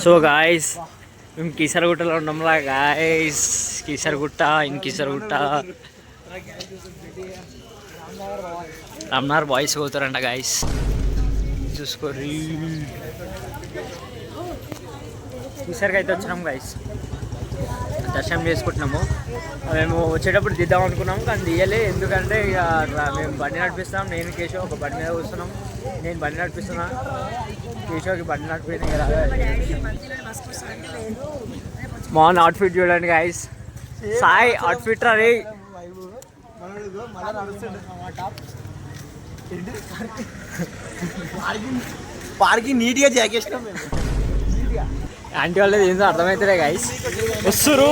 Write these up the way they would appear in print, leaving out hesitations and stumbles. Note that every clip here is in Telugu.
సో గాయస్ మేము కీసరగుట్టలో ఉన్నాంలా గాయస్. కీసరగుట్ట రామ్నగర్ బాయ్స్ పోతారంట గాయస్. చూసుకోర్రి. కీసర్కి అయితే వచ్చినాం గాయస్. దర్శనం చేసుకుంటున్నాము. మేము వచ్చేటప్పుడు దిద్దాం అనుకున్నాము కానీ దియ్యలే. ఎందుకంటే ఇక మేము బండి నడిపిస్తాం. నేను కేశవ్ ఒక బండి మీద కూర్చున్నాం. నేను బండి నడిపిస్తున్నా, కేశవ్కి బండి నడిపోయినాయి కదా. మార్నింగ్ అవుట్ఫిట్ చూడండి గాయస్. సాయి అవుట్ఫిట్ రే. పార్కింగ్ నీట్గా జాకేసినాం మేము. ఆంటీ వాళ్ళది ఏంటో అర్థమవుతుందే గాయస్. వస్తురు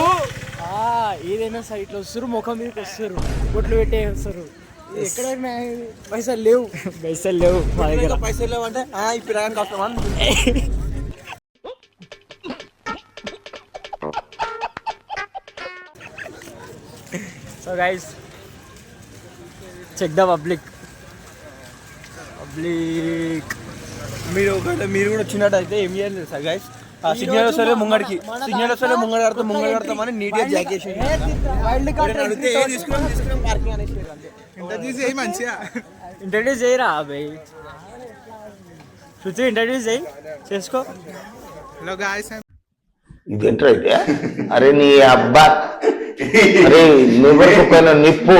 ఏదైనా సైట్లో వస్తారు, ముఖం మీదకి వస్తారు, బొట్లు పెట్టే వస్తారు. ఎక్కడైనా పైసలు లేవు మా దగ్గర. పైసలు లేవు అంటే ఈ పిల్లగానికి వస్తామని. So guys check the public. మీరు కూడా వచ్చినట్టు అయితే ఏం చేయాలి సార్ గైస్. సిగ్నల్ వస్తలే ముంగడికి, ముంగడ కడతామని నీట్గా జాకేసి ఇంట్రడ్యూస్ చేయరా అబ్బాయి. శృతి ఇంట్రడ్యూస్ చేయి, చేసుకో. Hello guys. ఇదేంట్రా అయితే? అరే నీ అబ్బా, అరే నువ్వు నిప్పు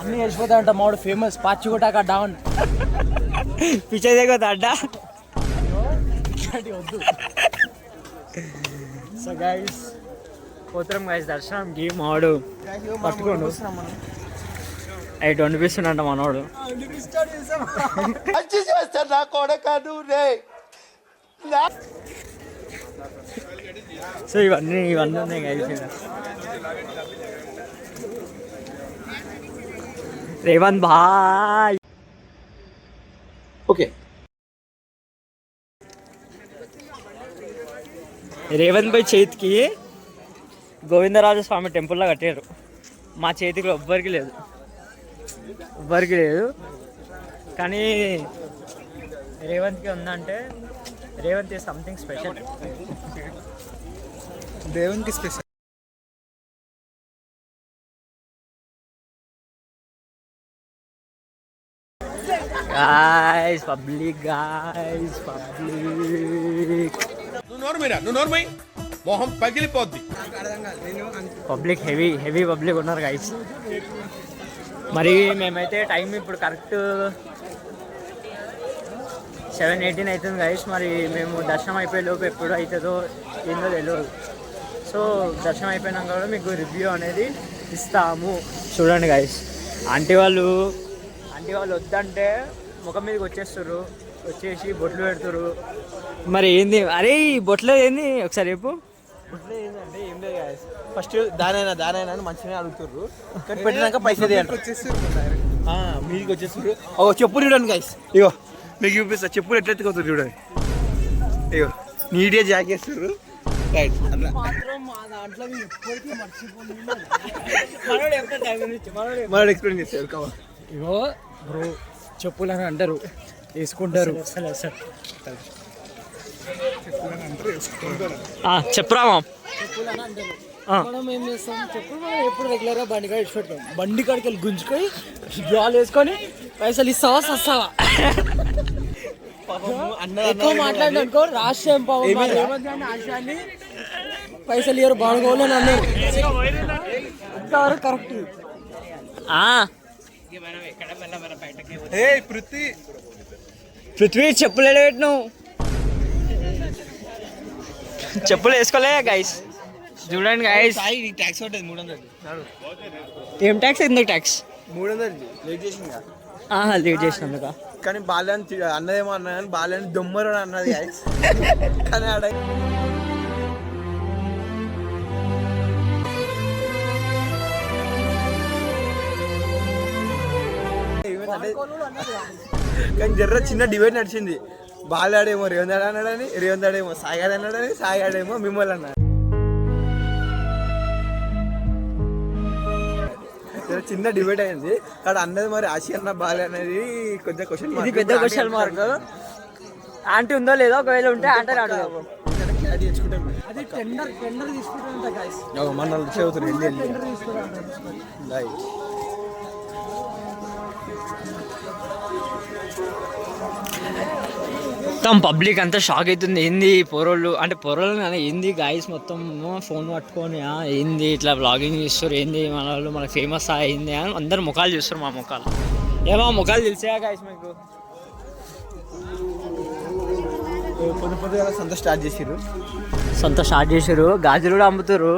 అన్ని వెళ్ళిపోతాయంట. మాడు ఫేమస్ పాచికోటాక డౌన్ పిచ్చే దిగొద్దా అడ్డ. వద్దు. సో గైస్ పోతాం గైస్ దర్శనంకి. మావాడు పట్టుకోండు అవి వండిపిస్తుండంట మనోడు. సో ఇవన్నీ ఉన్నాయి గైస్. రేవంత్ భాయ్. ఓకే, రేవంత్ భాయ్ చేతికి గోవిందరాజస్వామి టెంపుల్లో కట్టారు. మా చేతికి ఎవ్వరికి లేదు కానీ రేవంత్కి ఉందంటే రేవంత్ ఈజ్ సంథింగ్ స్పెషల్. దేవునికి స్పెషల్. Guys, public. మొహం పగిలిపోద్ది. పబ్లిక్ హెవీ పబ్లిక్ ఉన్నారు గైస్. మరి మేమైతే టైం ఇప్పుడు కరెక్ట్ 7:18 అవుతుంది గైస్. మరి మేము దర్శనం అయిపోయే లోపు ఎప్పుడు అవుతుందో ఏందో తెలియదు. సో దర్శనం అయిపోయినాక కూడా మీకు రివ్యూ అనేది ఇస్తాము. చూడండి గైస్, ఆంటీ వాళ్ళు వద్దంటే ముఖం మీదకి వచ్చేసి బొట్లు పెడుతురు. మరి ఏంది అరే ఈ బొట్లో ఏంది ఒకసారి చెప్పు. బొట్లో ఏంటంటే ఏం లేదు గాయ్స్. ఫస్ట్ దానైనా అని మంచిగా అడుగుతారు, పెట్టినాక పైసలు మీదికి వచ్చేస్తారు. చెప్పులు చూడండి గైస్. ఇగో మీకు చూపిస్తా చెప్పులు ఎట్లా ఎత్తుకోతారు చూడండి. ఇగో నీట్గా జాకేస్తారు. రైట్ మనోడు ఎక్స్ప్లెయిన్ చేస్తారు. ఇగో బ్రో చెప్పులు అని అంటారు, వేసుకుంటారు. చెప్పురా మనం ఏం చేస్తాం చెప్పులు మనం ఎప్పుడు రెగ్యులర్గా బండి కాడ ఇచ్చి పెడతాం. బండి కాడికి వెళ్ళి గుంజుకొని జాలు వేసుకొని పైసలు ఇస్తావా సస్తావా. ఎక్కువ మాట్లాడిననుకో రాష్ట్రం ఆశాన్ని పైసలు ఇయ్యరు బాడుకోవాలి అని అన్నారు. కరెక్ట్. పృథ్వీ చెప్పులు పెట్టినావు, చెప్పులు వేసుకోలే గైస్. చూడండి గైస్. ట్యాక్స్ పట్టేది 300. ఏం ట్యాక్స్? ఎందుకు ట్యాక్స్? 300 లేట్ చేసింది. లేట్ చేసినందుక. కానీ బాల్యాన్ని అన్నదేమో అన్నా కానీ బాల్యాన్ని దొమ్మరు అన్నది గైస్. కానీ ఆడ కానీ జర్ర చిన్న డిబేట్ నడిచింది. బాలాడేమో రేవంత్ అన్నాడని, రేవంత్ ఆడేమో సాయిగాడు అన్నాడని, సాయిగాడేమో మిమ్మల్ని అన్నాడు. చిన్న డిబేట్ అయింది. అక్కడ అన్నది మరి ఆశి అన్న బాలే అనేది కొంచెం క్వశ్చన్ పెద్ద క్వశ్చన్ మార్క్. ఆంటీ ఉందో లేదో, ఒకవేళ ఉంటే ఆంటీ అడుగు. అది టెండర్ తీసుకుంటా గైస్. మన చదువుతున్నారు మొత్తం పబ్లిక్ అంతా షాక్ అవుతుంది. ఏంది పొరోళ్ళు అంటే పొరోళ్ళు కానీ ఏంది గాయస్ మొత్తం ఫోన్ పట్టుకొని ఏంది ఇట్లా బ్లాగింగ్ చేస్తారు, ఏంది మన వాళ్ళు మన ఫేమస్ అయింది అని అందరు ముఖాలు చూస్తారు. మా ముఖాలు ఏమో ముఖాలు తెలిసా గాయస్ మీకు. పొద్దుగా సంత స్టార్ట్ చేసారు, గాజులు కూడా అమ్ముతారు.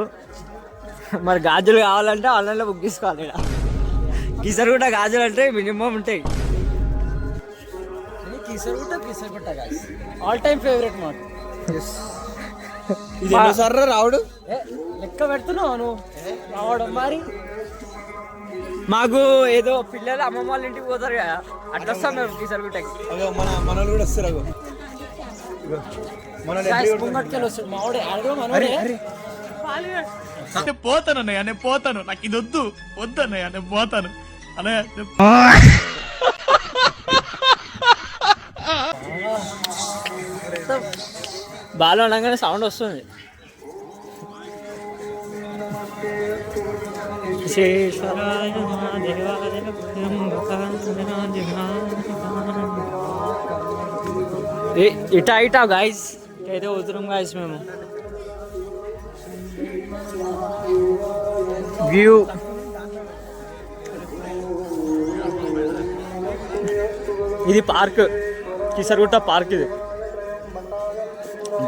మరి గాజులు కావాలంటే ఆన్లైన్లో బుక్ చేసుకోవాలి. ఇక్కడ కిసరుగుట్ట గాజులు అంటే మినిమం ఉంటాయి. కిసరుగుట్ట ఆల్ టైమ్ ఫేవరెట్ మాట. రావుడు లెక్క పెడుతున్నావు నువ్వు రావడం. మరి మాకు ఏదో పిల్లలు అమ్మమ్మ వాళ్ళ ఇంటికి పోతారు కదా, అట్లా వస్తాం మేము కిసరుగుట్టకి. మన కూడా వస్తారు. పోతానన్నయ్య, నేను పోతాను, నాకు ఇది వద్దన్నయ్య, నేను పోతాను అన్నయ్య. బాగా ఉండగానే సౌండ్ వస్తుంది. ఇటా గాయస్ అయితే పోతున్నాం గాయస్ మేము. వ్యూ ఇది పార్క్, కిసరుగుట్ట పార్క్. ఇది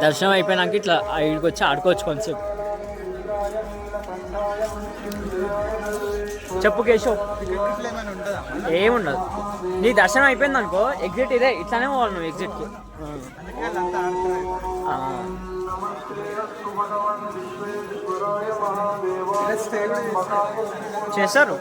దర్శనం అయిపోయినాక ఇట్లా ఇక్కడికి వచ్చి ఆడుకోవచ్చు కొంచెం. చెప్పు కేశవ్. ఏముండదు, నీ దర్శనం అయిపోయింది అనుకో ఎగ్జిట్ ఇదే, ఇట్లానే పోవాలి నువ్వు ఎగ్జిట్కి. చేస్తారు.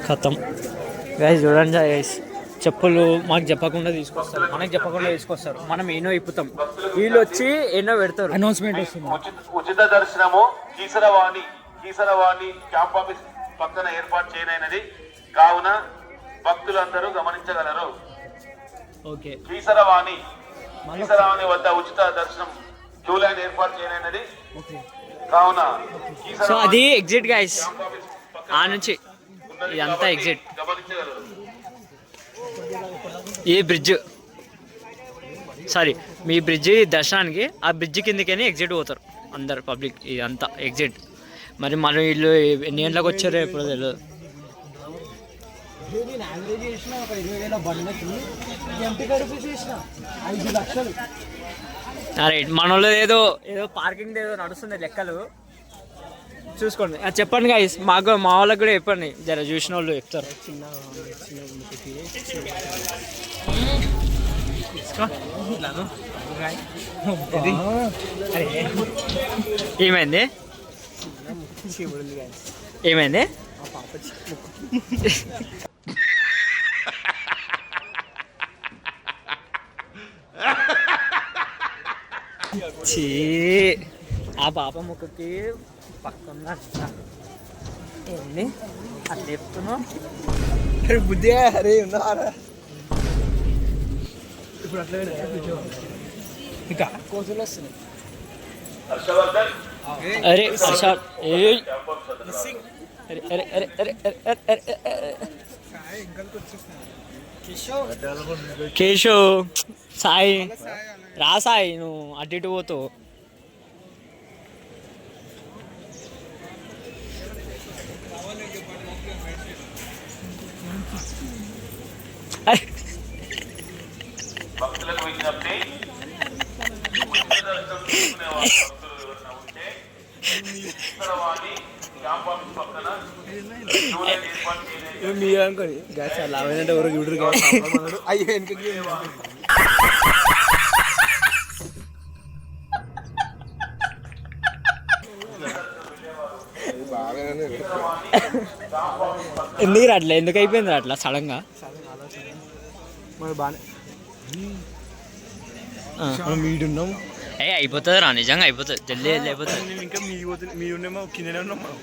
ఖతం గైస్. చూడండి గైస్, చెప్పులు మాకు చెప్పకుండా తీసుకొస్తారు, మనకు చెప్పకుండా తీసుకొస్తారు. మనం ఎన్నో ఇప్పుతాం, వీళ్ళు వచ్చి ఎన్నో పెడతారు. అనౌన్స్మెంట్ వస్తుంది. ఉచిత దర్శనము కీసరవాణి క్యాంప్ ఆఫీస్ పక్కన ఏర్పాటు చేయనైనది కావున భక్తులందరూ గమనించగలరు. ఓకే, కీసరవాణి వద్ద ఉచిత దర్శనం క్యూ లైన్ ఏర్పాటు చేయనైనది కావున సో అది ఎగ్జిట్ గైస్. ఆ నుంచి ఇదంతా ఎగ్జిట్. గమనించగలరు. ఈ బ్రిడ్జ్ సారీ మీ బ్రిడ్జి దర్శనానికి, ఆ బ్రిడ్జి కిందకని ఎగ్జిట్ పోతారు అందరు పబ్లిక్. ఇదంతా ఎగ్జిట్. మరి మనం వీళ్ళు ఎన్ని గంటలకు వచ్చారో ఎప్పుడు తెలియదు. రైట్, మన వాళ్ళు ఏదో పార్కింగ్ ఏదో నడుస్తుంది లెక్కలు చూసుకోండి. చెప్పండి గైస్, మా వాళ్ళకి కూడా చెప్పండి, జర చూసిన వాళ్ళు చెప్తారు. ఏమైంది ఏమైంది? ఆ పాప ముక్కకి పక్కన ఏంది అట్లా చెప్తున్నావు? బుద్ధి అరే ఉన్నారా ఇప్పుడు అట్లా ఇంకా కోతులు వస్తున్నాయి. అరే హర్షాద్, కేశవ్, సాయి రా. సాయి నువ్వు అటు ఇటు పోతావు. భక్తులకు విజ్ఞప్తి, మీ అనుకోని గ్యాస్ లావైనట్టు ఎవరు చూడరు అయ్యో వెనకకి ఎందుకు అట్లా ఎందుకు అయిపోయింది అట్లా సడన్గా? మనం బాగానే మనం వీడున్నాం. అయిపోతుంది రా, నిజంగా అయిపోతుంది, జల్దీ జల్దీ అయిపోతుంది. మేము ఇంకా మీ ఉన్నామో కిందనే ఉన్నాం మనం.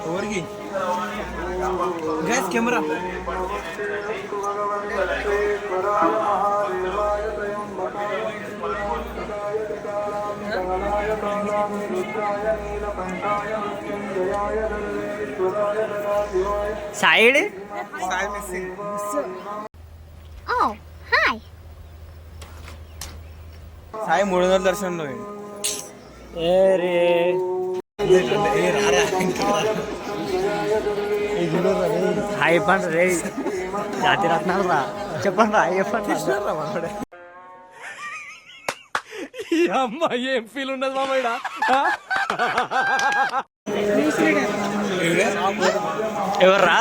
ఎవరికి gas camera side Oh, hi. Sai 300 దర్శనంలో హాయ్ పండు రే, జాతి రత్నాలు రా, చెప్పండి రా, చెప్పండి. అమ్మ ఏం ఫీల్ ఉన్నది మామయ్య. ఎవర్రా?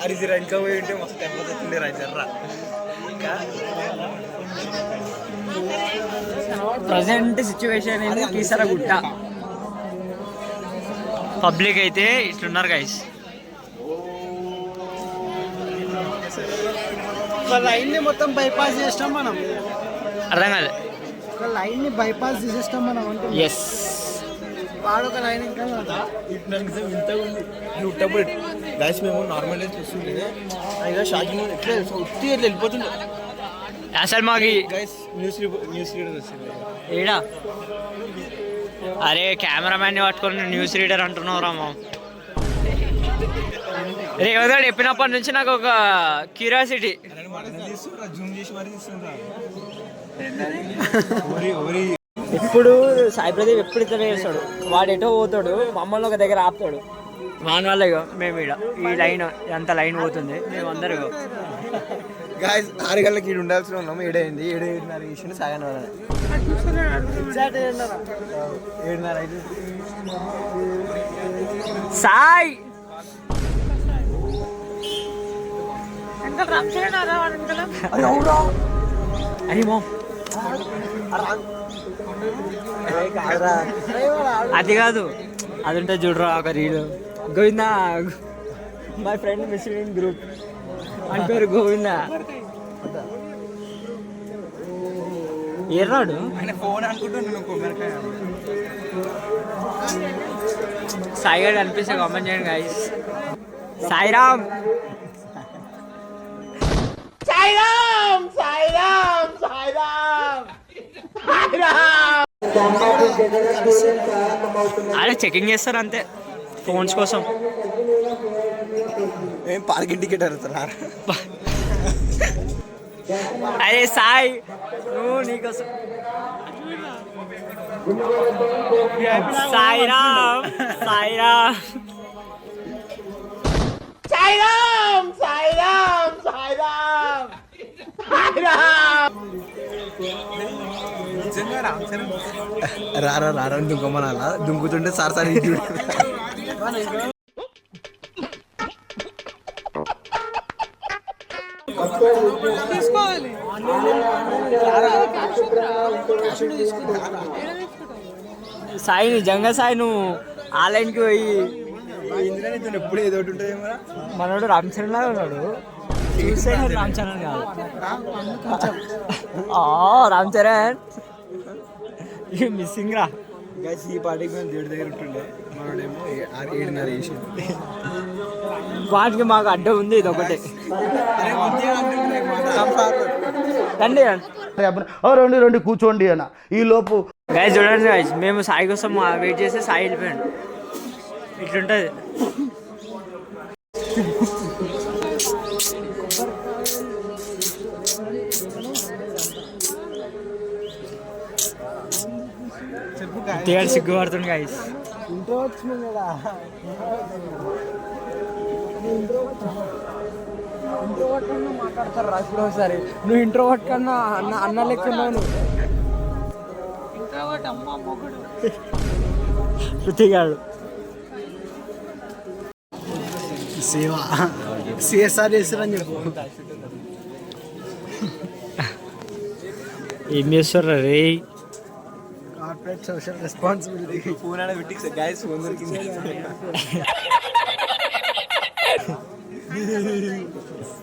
అరిజిరా ఇంకా పోయి ఉంటే మస్తు టెంపర్ వచ్చిండే రాజర్రా. ప్రజెంట్ సిచ్యువేషన్ ఏంది, కీసరగుట్ట పబ్లిక్ అయితే ఇట్లున్నారు గైస్. లైన్ ని మొత్తం బైపాస్ చేస్తాం మనం. అర్థం కాదు. ఒక లైన్ ని బైపాస్ చేసేస్తాం మనం అంటే. ఎస్, వాడొక లైన్ ఇంకా ఉట్టప్పుడు గ్యాస్ మేము నార్మల్ చూస్తుండే అయినా షాకింగ్ ఎట్లా ఉత్తి ఎట్లా వెళ్ళిపోతుండే. అసలు మాకు గైస్ న్యూస్ రీడర్ వచ్చింది ఏడా. అరే కెమెరామ్యాన్ని పట్టుకొని న్యూస్ రీడర్ అంటున్నావురా మా. రేవంత్ గారు చెప్పినప్పటి నుంచి నాకు ఒక క్యూరియాసిటీ. జూమ్ చేసి మరీ తీస్తుండ్రా. ఇప్పుడు సాయి ప్రదీప్ ఎప్పుడు ఇట్లా చేస్తాడు, వాడు ఎటో పోతాడు, మమ్మల్ని ఒక దగ్గర ఆపుతాడు. వాని వల్ల ఇగో మేము ఇక్కడ ఈ లైన్ ఎంత లైన్ పోతుంది, మేము అందరు ఇగో గాయస్ 6 గంటలకి ఈడు ఉండాల్సిన ఉన్నాము. 7:30 విషయం సాగని వాళ్ళని 7:30 అయితే సాయ్ అది మో అది కాదు, అది ఉంటే చూడరా ఒక reel. Govinda, my friend missing group అని పేరు గోవిందా. ఎర్రాడు ఫోన్ అనుకుంటున్నాను. సాయి గారు అనిపిస్తే కామెంట్ చేయండి గైస్. సాయిరామ్ సాయిరామ్ సాయిరామ్ సాయిరామ్ అరే చెకింగ్ చేస్తారు అంతే ఫోన్స్ కోసం. ఏం పార్కింగ్ టికెట్ అడుగుతున్నా. అరే సాయి నువ్వు నీకోసం. సాయిరామ్ సాయిరామ్ సాయిరామ్ సాయిరామ్ సాయిరామ్ రారా దుంకమనాలా, దుంకుతుంటే సార్ ఇది సాయి నిజంగా సాయి నువ్వు ఆ లైన్కి పోయి ఎప్పుడు ఏదో ఒకటి ఉంటుంది. మనోడు రామ్ చరణ్ లాగా ఉన్నాడు, చూస్తే రామ్ చరణ్ కాదు. రామ్ చరణ్ మిస్సింగ్ రా. గైస్ ఈ పార్టీకి మేము దేవుడి దగ్గర ఉంటుండే, మనోడేమో 7:30 వేసి వాటికి మాకు అడ్డం ఉంది, ఇది ఒకటే. రండి రండి కూర్చోండి అన్న. ఈ లోపు గైస్ చూడండి గైస్, మేము సాయి కోసం వెయిట్ చేస్తే సాయి వెళ్ళిపోయాడు. ఇట్లుంటుంది. సిగ్గుపడుతుంది గైస్. ఇంట్రో వచ్చింది కదా ఇంట్రోవర్ట్ కన్నా మాట్లాడతారు రా ఇప్పుడు ఒకసారి. నువ్వు ఇంట్రోవర్ట్ కన్నా అన్న లెక్క ఉన్నావు నువ్వు. పృథ్వీగాడు సేవ సిఎస్ఆర్ చేస్తారని చెప్పు. ఏం చేస్తారు రే? Corporate social responsibility. ఫోన్ ఆడ పెట్టి గాయస్ ఫోన్ దొరికింది.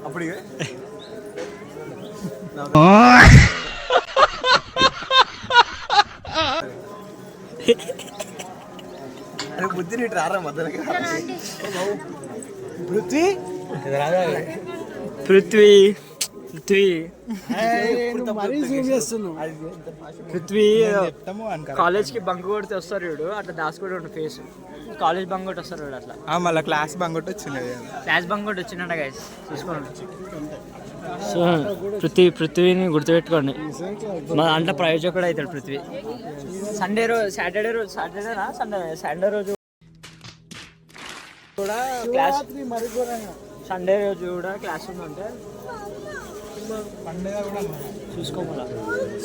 అప్పుడు ఇక అరే బుద్ధి నీటి రారా మధ్యలోకి. పృథ్వీ పృథ్వీ పృథ్వీ మరీ జూమ్ చేస్తున్నావు. పృథ్వీ కాలేజ్కి బంక్ కొడితే వస్తారు వీడు, అట్లా దాచుకుంటూ ఉండు ఫేస్. కాలేజ్ బంక్ కొట్టి వస్తారు వీడు అట్లా. మళ్ళీ క్లాస్ బంగొట్టి వచ్చింది. క్లాస్ బంక్ కొట్టి వచ్చిందంట గైస్, తీసుకోండి. సో పృథ్వీని గుర్తుపెట్టుకోండి, మా దాంట్లో ప్రయోజకుడు అవుతాడు పృథ్వీ. సండే రోజు కూడా క్లాస్, సండే రోజు కూడా క్లాస్ ఉందంటే చూసుకోమలా.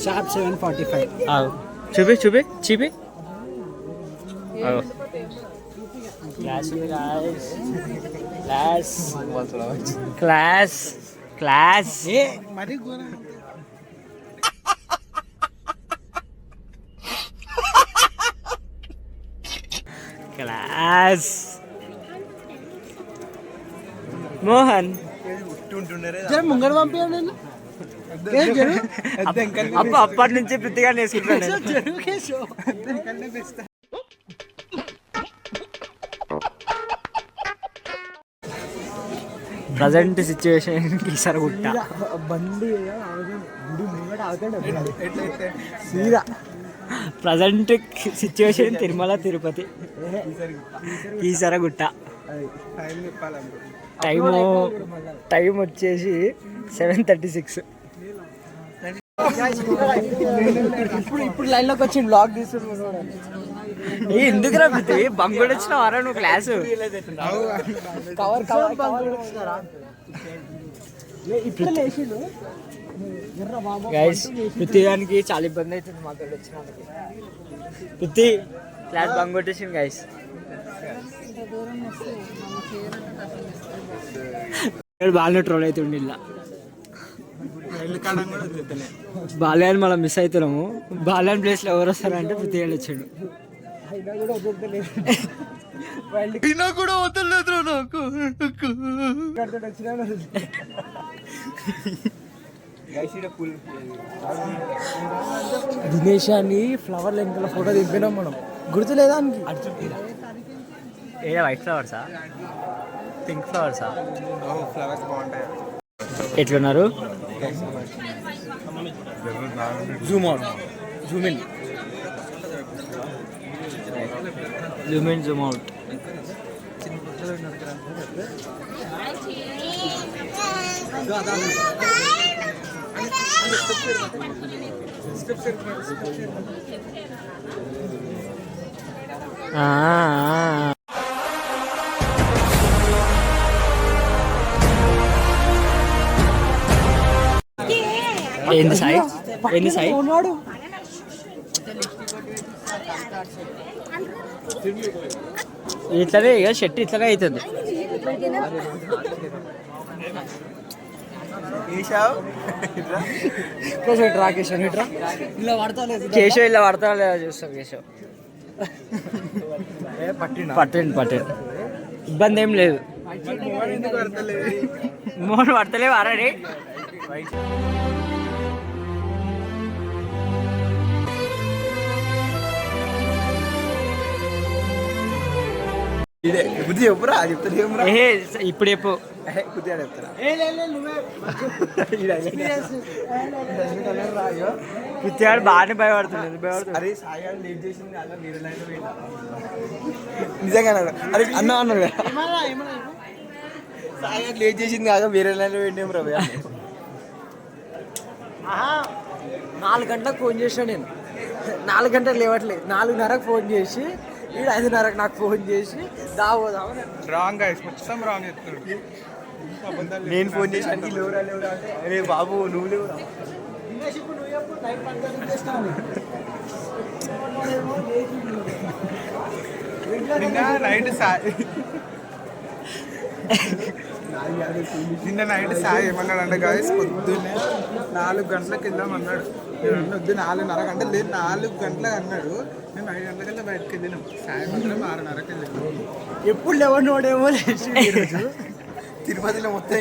షార్ప్ 7:45. చూపి చూపి చూపి క్లాస్ క్లాస్ క్లాస్ క్లాస్ మరీ ఘోరం. క్లాస్. మోహన్ జర ముంగడు పంపించండి నేను. అప్పటి నుంచి పృథ్వీగా నేర్చుకుంటాను. Present situation Keesaragutta. బండి present situation Tirumala Tirupati Keesaragutta. Time వచ్చేసి 7:36. ఇప్పుడు లైన్లోకి వచ్చి బ్లాగ్ తీసుకుంటున్నాడు. ఎందుకు రా పృథ్వీ బంగుడు వచ్చిన వారా నువ్వు క్లాసు? గైస్ పృథ్వీ గారికి చాలా ఇబ్బంది అవుతుంది మాకు వచ్చినందుకు. పృథ్వీ క్లాస్ బంగ్ కొట్టేసింది గైస్. బాగానే ట్రోల్ అవుతుండే ఇలా. బాల్యాన్ని మనం మిస్ అవుతున్నాము. బాల్యాన్ ప్లేస్లో ఎవరు వస్తారంటే పృథ్వీ గారు వచ్చాడు. కూడా వదలలేదు నాకు. దినేష్ అని ఫ్లవర్ లెంకల ఫోటో దింపినాం మనం, గుర్తులేదా? ఏ వైట్ ఫ్లవర్సా పింక్ ఫ్లవర్సా? ఫ్లవర్స్ బాగుంటాయి. ఎట్లున్నారు? Zoom out, Zoom in, Zoom in, Zoom out. ఏంది సాయి? ఏంది సాయి? ఇట్లనే ఇక షర్ట్ ఇట్లనే అవుతుంది. కేశవ్ ఇలా పడతా లేదా చూస్తాం. కేశవ్ పట్టండి ఇబ్బంది ఏం లేదు. మోహన్ పడతలేవు అరే. బుద్ధి చెప్పురా, చెప్తా ఇప్పుడు చెప్పు. పిచ్చాడు బాగానే భయపడుతుంది. అరే సాయి గారు లేట్ చేసింది అలా వేరే లైన్లో పోయినా. నిజంగా అరే అన్న అన్నాడు కదా, సాయి గారు లేట్ చేసింది కాక వేరే లైన్లో పోయిందేం రా. 4 గంటలకు ఫోన్ చేసిన నేను, 4 గంటలకు లేవట్లేదు. 4:30కు ఫోన్ చేసి వీడు 5:30కి నాకు ఫోన్ చేసి దావోదామని రాంగ్ గైస్ మొత్తం రాంగ్ చెప్తున్నాడు. నేను ఫోన్ చేసి అన్ని లేవురా అంటే అరే బాబు నువ్వు లేవురా. నిన్న నైట్ సాయి ఏమన్నాడు అంటే గాయస్ పొద్దున్నే 4 గంటలకు వెళ్దాం అన్నాడు. వద్దు 4:30 గంటలు లేదు 4 గంటలకు అన్నాడు. మేము 5 గంటలకల్లా బయటకు వెళ్ళినాం. సాయంత్రం 6:30కి వెళ్ళినాం. ఎప్పుడు లేవనోడేమో లేచి ఈరోజు తిరుపతిలో మొత్తం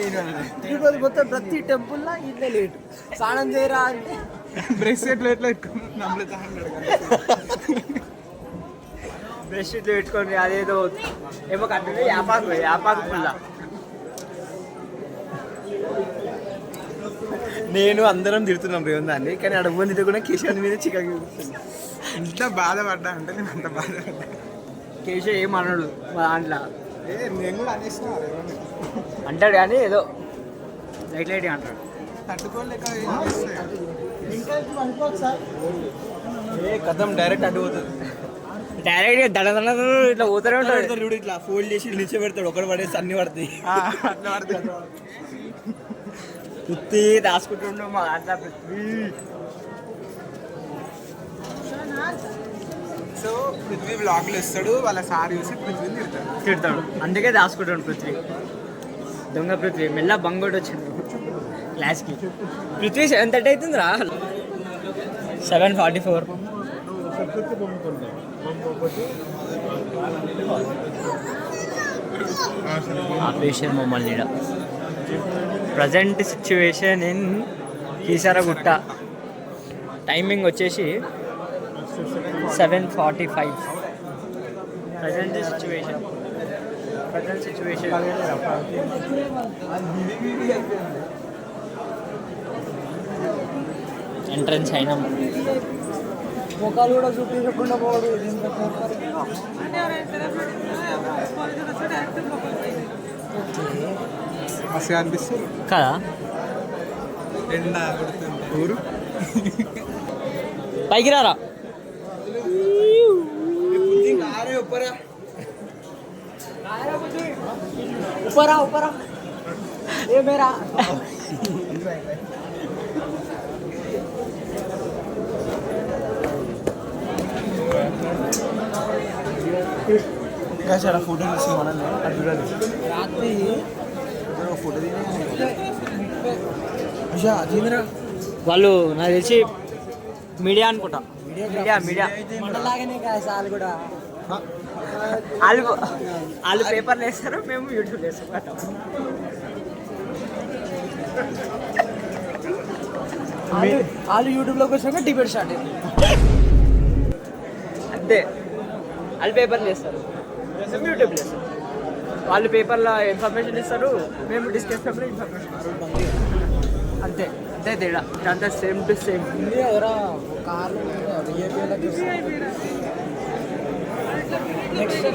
తిరుపతి మొత్తం ప్రతి టెంపుల్లో ఇదే లేటు. స్నానం చేయరా అంటే బ్రేస్లెట్లు ఎట్లా పెట్టుకున్నాం నమ్మలేదు అన్నాడు. బెడ్షీట్లు పెట్టుకొని అదేదో ఏమో కట్టింది యాపాకు పుల్ల. నేను అందరం తిడుతున్నాం రేవంత్ దాన్ని, కానీ అడుగుంది కూడా కిషన్ మీద చికాకు ఇంత బాధపడ్డా అంటే నేను అంత బాధపడ్డా. కేశవ్ ఏమన్నాడు మా దాంట్లో నేను కూడా అనేసిన అంటాడు కానీ ఏదో లైట్ అంటాడు. తట్టుకోలేక కథం డైరెక్ట్ అడ్డు పోతుంది. డైరెక్ట్ దడ ఇట్లా పోతూనే ఉంటాడు. చూడు ఇట్లా ఫోల్డ్ చేసి నిలిచి పెడతాడు, ఒకటి పడేసి అన్ని పడతాయి. అట్లా పడతాయి. పృథ్వీ దాచుకుంటుండు మా దాంట్లో పృథ్వీ. సో పృథ్వీ బ్లాగ్లు ఇస్తాడు, వాళ్ళ సార్ చూసి పృథ్వీని తిడతాడు. అందుకే దాచుకుంటాడు పృథ్వీ. దొంగ పృథ్వీ మెల్ల బంగోడు వచ్చింది క్లాస్కి. పృథ్వీ 7:30 అవుతుందిరా. 7:44. ఆపేషన్ మమ్మల్ని ఈడ. Present situation in Keesaragutta. Timing వచ్చేసి 7:45. ప్రజెంట్ సిచ్యువేషన్ ఎంట్రన్స్ అయినాం. ముఖాలు కూడా చూపించకుండా పోడు. మస్తు అనిపిస్తుంది కదా. ఎండ కొడుతుంది ఊరు. పైకి రారా. ఉపరా ఏ మేరా చాలా ఫోటో తీసి మనల్ని అది చూడాలి. రాత్రి ఫోటో వాళ్ళు నాకు తెలిసి మీడియా అనుకుంటా. మీడియా మనలాగానే కదా సార్ కూడా. వాళ్ళు పేపర్లు వేస్తారు, మేము యూట్యూబ్ వేస్తాం. వాళ్ళు యూట్యూబ్లోకి వచ్చినాక డిబేట్ స్టార్ట్ అయింది. అంతే. వాళ్ళు పేపర్లు వేస్తారు, మేము యూట్యూబ్ వేస్తాం. వాళ్ళు పేపర్లో ఇన్ఫర్మేషన్ ఇస్తారు, మేము డిస్క్రిప్షన్లో ఇన్ఫర్మేషన్. అంతే అంతే తేడా. అంతా సేమ్ టు సేమ్. ఎవరా కార్లు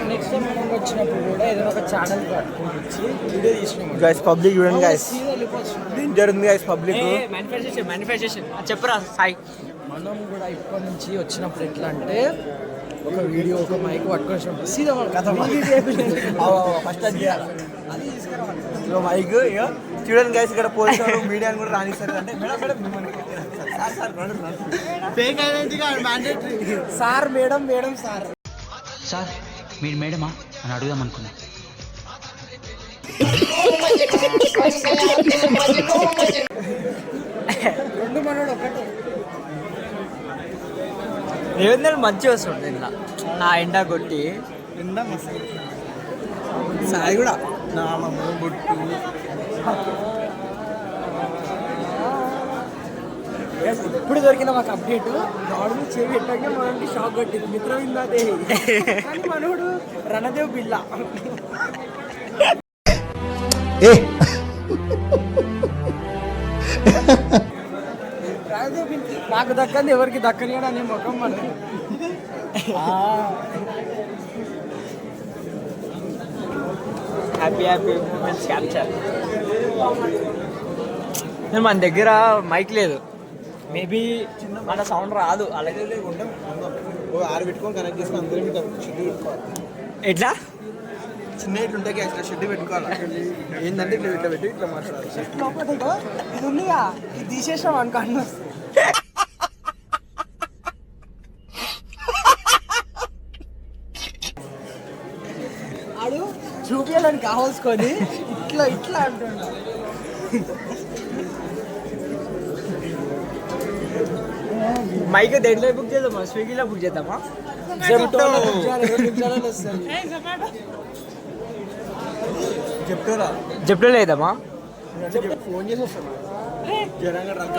నెక్స్ట్ మనం వచ్చినప్పుడు కూడా ఏదైనా ఒక ఛానల్ పట్టుకొని వచ్చి వీడియో తీసినాం. గైస్ పబ్లిక్ చూడండి గైస్, డేంజర్ ఉంది గైస్ పబ్లిక్. మేనిఫెస్టేషన్ చెప్పురా సాయి. మనం కూడా ఇప్పటి నుంచి వచ్చినప్పుడు ఎట్లా అంటే ఒక వీడియో ఒక మైక్ పట్టుకొని వచ్చినప్పుడు సీదా మన కథ ఫస్ట్ అది తీసుకురావాలి మైక్. చూడండి గైస్, ఇక్కడ పోలీసు మీడియాని కూడా రానిస్తారు. అంటే madam fake identity mandatory. Sir madam sir sir మీరు మేడమా అని అడుగుదాం అనుకున్నా. రెండు మనోడు ఒకటే. రేవందర్ మంచిగా వస్తుంది ఇలా నా ఎండా కొట్టి. ఎండ మస్తు. సాయి కూడా నామము బొట్టు. ఇప్పుడు దొరికిన మాకు అప్డేట్. రాడు చేయి పెట్టాక మనకి షాక్ కొట్టింది. మిత్రం ఇందాదే కానీ మనోడు రణదేవ్ బిల్లా. రణదేవ్ బిల్ నాకు దక్కంది ఎవరికి దక్కనియడం అనే ముఖం మన. Happy moments capture. మన దగ్గర మైక్ లేదు, మేబీ మన సౌండ్ రాదు అలాగే. ఓ 6 పెట్టుకొని కనెక్ట్ చేసుకొని అందరం ఇట్లా షెడ్ పెట్టుకోవాలి. ఎట్లా చిన్న ఇట్లా ఉంటాయి గ్యాస్ షెడ్ పెట్టుకోవాలి. ఏంటంటే ఇట్లా ఇట్లా పెట్టి ఇట్లా మాట్లాడాలి. లోపల ఇగో ఇది ఉందిగా ఇది తీసేసాం అనుకో అన్న వస్తుంది. ఆడు చూపించాలని కావాల్సుకొని ఇట్లా ఇట్లా అంటున్నా. మైక్ దేంట్లో బుక్ చేద్దామా? స్విగ్గీలో బుక్ చేద్దామా? జెప్టోలో బుక్ చేయాలి, 2 నిమిషాలలో వస్తుంది. చెప్తారా జెప్టో లేదమ్మా? ఫోన్ చేసి వస్తాను. జరంగా రగ్గ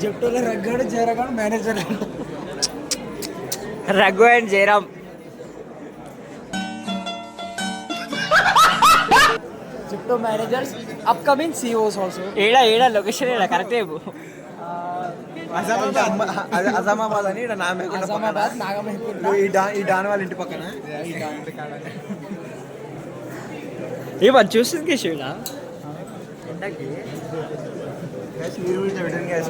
జెప్టోలో రగ్గాడు జరగాడు manager Raghu and Jayaram. Zepto managers upcoming CEOs also. ఏడా లొకేషన్ ఏడా కరెక్ట్ చెప్పు. అజామాబాద్ అని ఈడ నామేకుంట పక్కన. నిజామాబాద్ నాగమహికుంట. ఈ డాన్ వాళ్ళ ఇంటి పక్కన. ఏమని చూస్తుంది కేశవులా? మీరు ఇట్లా పెట్టండి గ్యాస్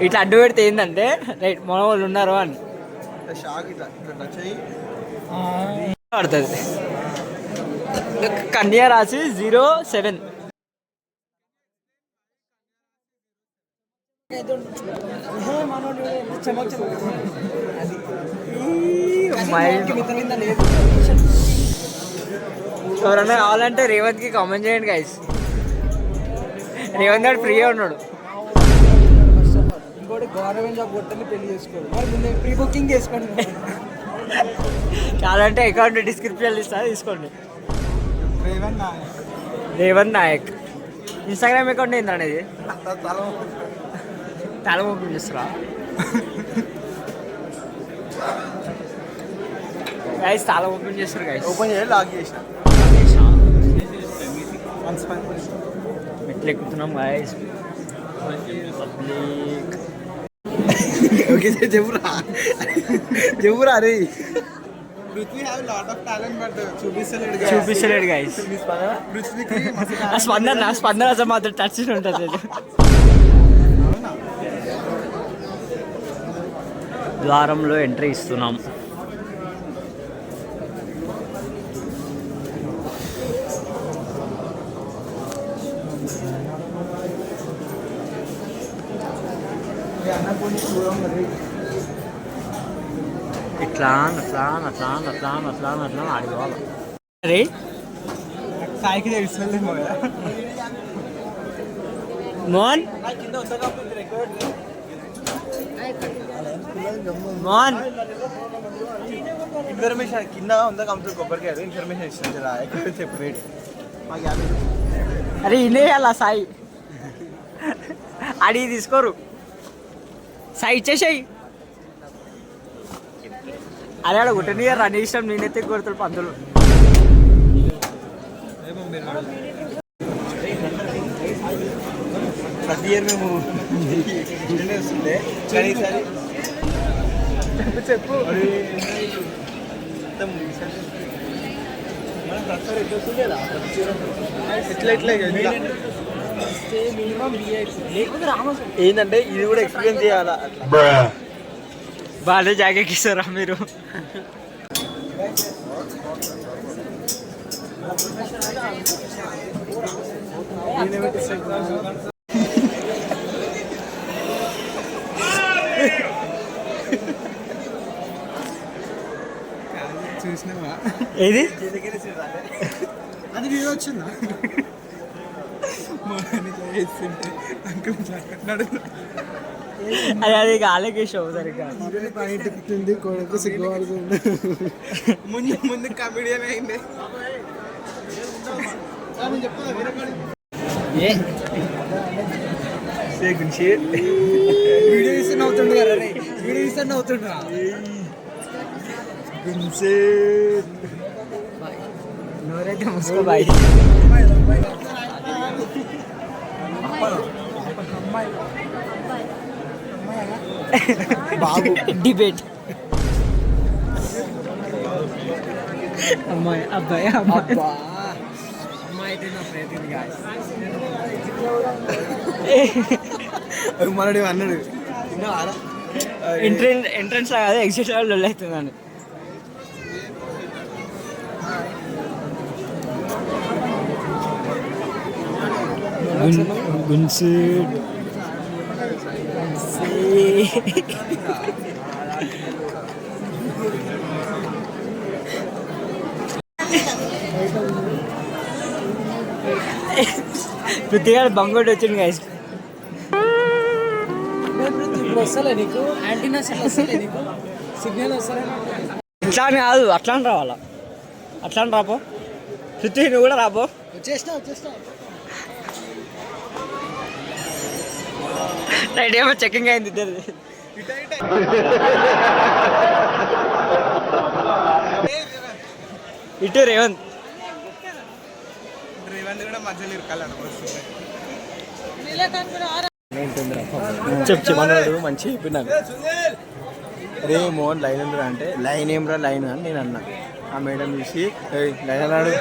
ఇట్లా అడ్డు పెడితే ఏంటంటే రైట్ మన వాళ్ళు ఉన్నారు అని షాక్ ఇట్లా ఇట్లా టచ్ అయ్యి పడుతుంది. కన్యా రాసి 07. మనోడు చమక్ చమక్ అది మైండ్ మిత్రం కింద లేదు. ఎవరన్నా కావాలంటే రేవంత్కి కామెంట్ చేయండి గైస్. రేవంత్ గారు ఫ్రీగా ఉన్నాడు. ఇంకోటి గవర్నమెంట్ జాబ్ కొట్టని పెళ్లి చేసుకోడు. మరి ముందు ప్రీ బుకింగ్ చేసుకోండి. కావాలంటే అకౌంట్ డిస్క్రిప్షన్ ఇస్తా, తీసుకోండి. రేవంత్ నాయక్ ఇన్స్టాగ్రామ్ అకౌంట్ ఏంటి అనేది తల ఓపెన్ చేస్తారా గైస్? తల ఓపెన్ చేస్తారు గైస్. ఓపెన్ చేయాలి లాక్ చేసిన మెట్లు ఎక్కుతున్నాం గైస్. పబ్లిక్ ఓకే చెప్పురా చెప్పురా అరే Prithvi have lot of talent but చూపిస్తలేడు గైస్. పృథ్వీకి ఆ స్పందన అసలు మాత్రం టచ్ ఉంటుంది. ద్వారంలో ఎంట్రీ ఇస్తున్నాం. ఇట్లా అట్లా అట్లా అట్లా అట్లా అట్లా ఆడిపోవాలి. అరే సాయికి తెలుస్తుంది మోహన్ మోహన్ ఇన్ఫర్మేషన్ కింద ఉందా కంప్లీట్ కొబ్బరికాయ ఇన్ఫర్మేషన్ ఇస్తుంది కదా ఎక్కడ చెప్పు రేట్ మాకు 50 రూపాయలు. అరే ఇనేయాల సాయి అడిగి తీసుకోరు. సాయి ఇచ్చేసాయి. అదే ఆడ ఒకటి రన్ ఇష్టం నేనైతే కొడతాడు పంతులు. ప్రతి ఇయర్ మేము వస్తుండే కానీ ఈసారి చెప్పు ఏంటంటే ఇది కూడా ఎక్స్పీరియన్స్ చేయాలా బాగా జాకెట్ ఇస్తారా మీరు? చూసినావా ఏది అది వీడియో వచ్చిందా అది గాలికి షో సరిగ్గా కొడుకు సిగ్గుపడుతుంది ముందు కమెడియన్ అయింది వీడియో ఇస్తే నవ్వుతుండు కదా రే. వీడియో ఇస్తే నవ్వుతుండ్రా. నోరైతే ముసుకో బాయ్. బాబు డిబేట్ అమ్మాయి అబ్బాయి అమ్మాయి. అమ్మాయి అయితే నా ప్రయత్నం కాదు. మనడు అన్నాడు ఎంట్రన్స్ కాదు ఎగ్జిట్ వాళ్ళు అవుతుందండి. గున్సి పృథ్వీ బంగోటి వచ్చింది గైస్. ఇప్పుడు వస్తలే నీకు యాంటీనా వస్తలే నీకు సిగ్నల్ వస్తలే. ఇట్లా అని కాదు, అట్లా అని రావాలా, అట్లా అని రాపో. పృథ్వీ నువ్వు కూడా రాపో. వచ్చేస్తా రైట్ ఏమో చెకింగ్ అయింది ఇద్దరు. ఇటు రేవంత్ కూడా మధ్యలో ఇరకాలన్న చెప్పు. మంచి చెప్పినాను రే మోహన్ లైన్ ఉండరా అంటే లైన్ ఏమ్రా లైన్ అని నేను అన్నా. ఆ మేడం చూసి లైన్ అన్నాడు.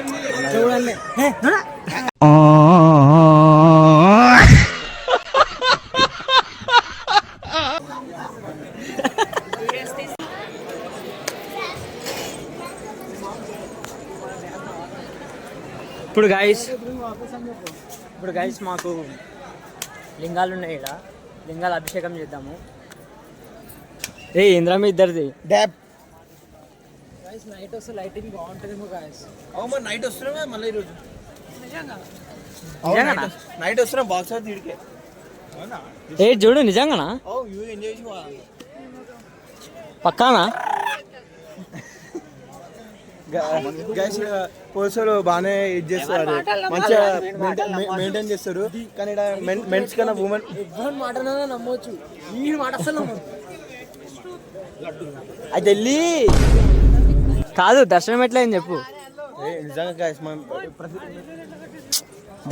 ఇప్పుడు గైస్ మాకు లింగాలు ఉన్నాయి ఇక్కడ, లింగాల అభిషేకం చేద్దాము. ఇంద్రా మీ ఇద్దరిది డ్యాప్ నైట్ వస్తే లైటింగ్ బాగుంటుందేమో గాయస్. అవును నైట్ వస్తున్నాం కదా మళ్ళీ ఈరోజు. నిజంగానా? నైట్ వస్తున్నాం బాక్స్ అవుతుంది ఇడికే. చూడు నిజంగానా? ఎంజాయ్ పక్కానా? గైస్ పోలీసులు బాగానే ఇది చేస్తారు, మంచిగా మెయింటైన్ చేస్తారు. కానీ ఇక్కడ మెన్స్ కన్నా ఉమెన్ ఎవరి మాటనా నమ్మొచ్చు, ఈ మాట అసలు నమ్మొచ్చు. అది వెళ్ళి కాదు దర్శనం ఎట్లయింది చెప్పు. నిజంగా గైస్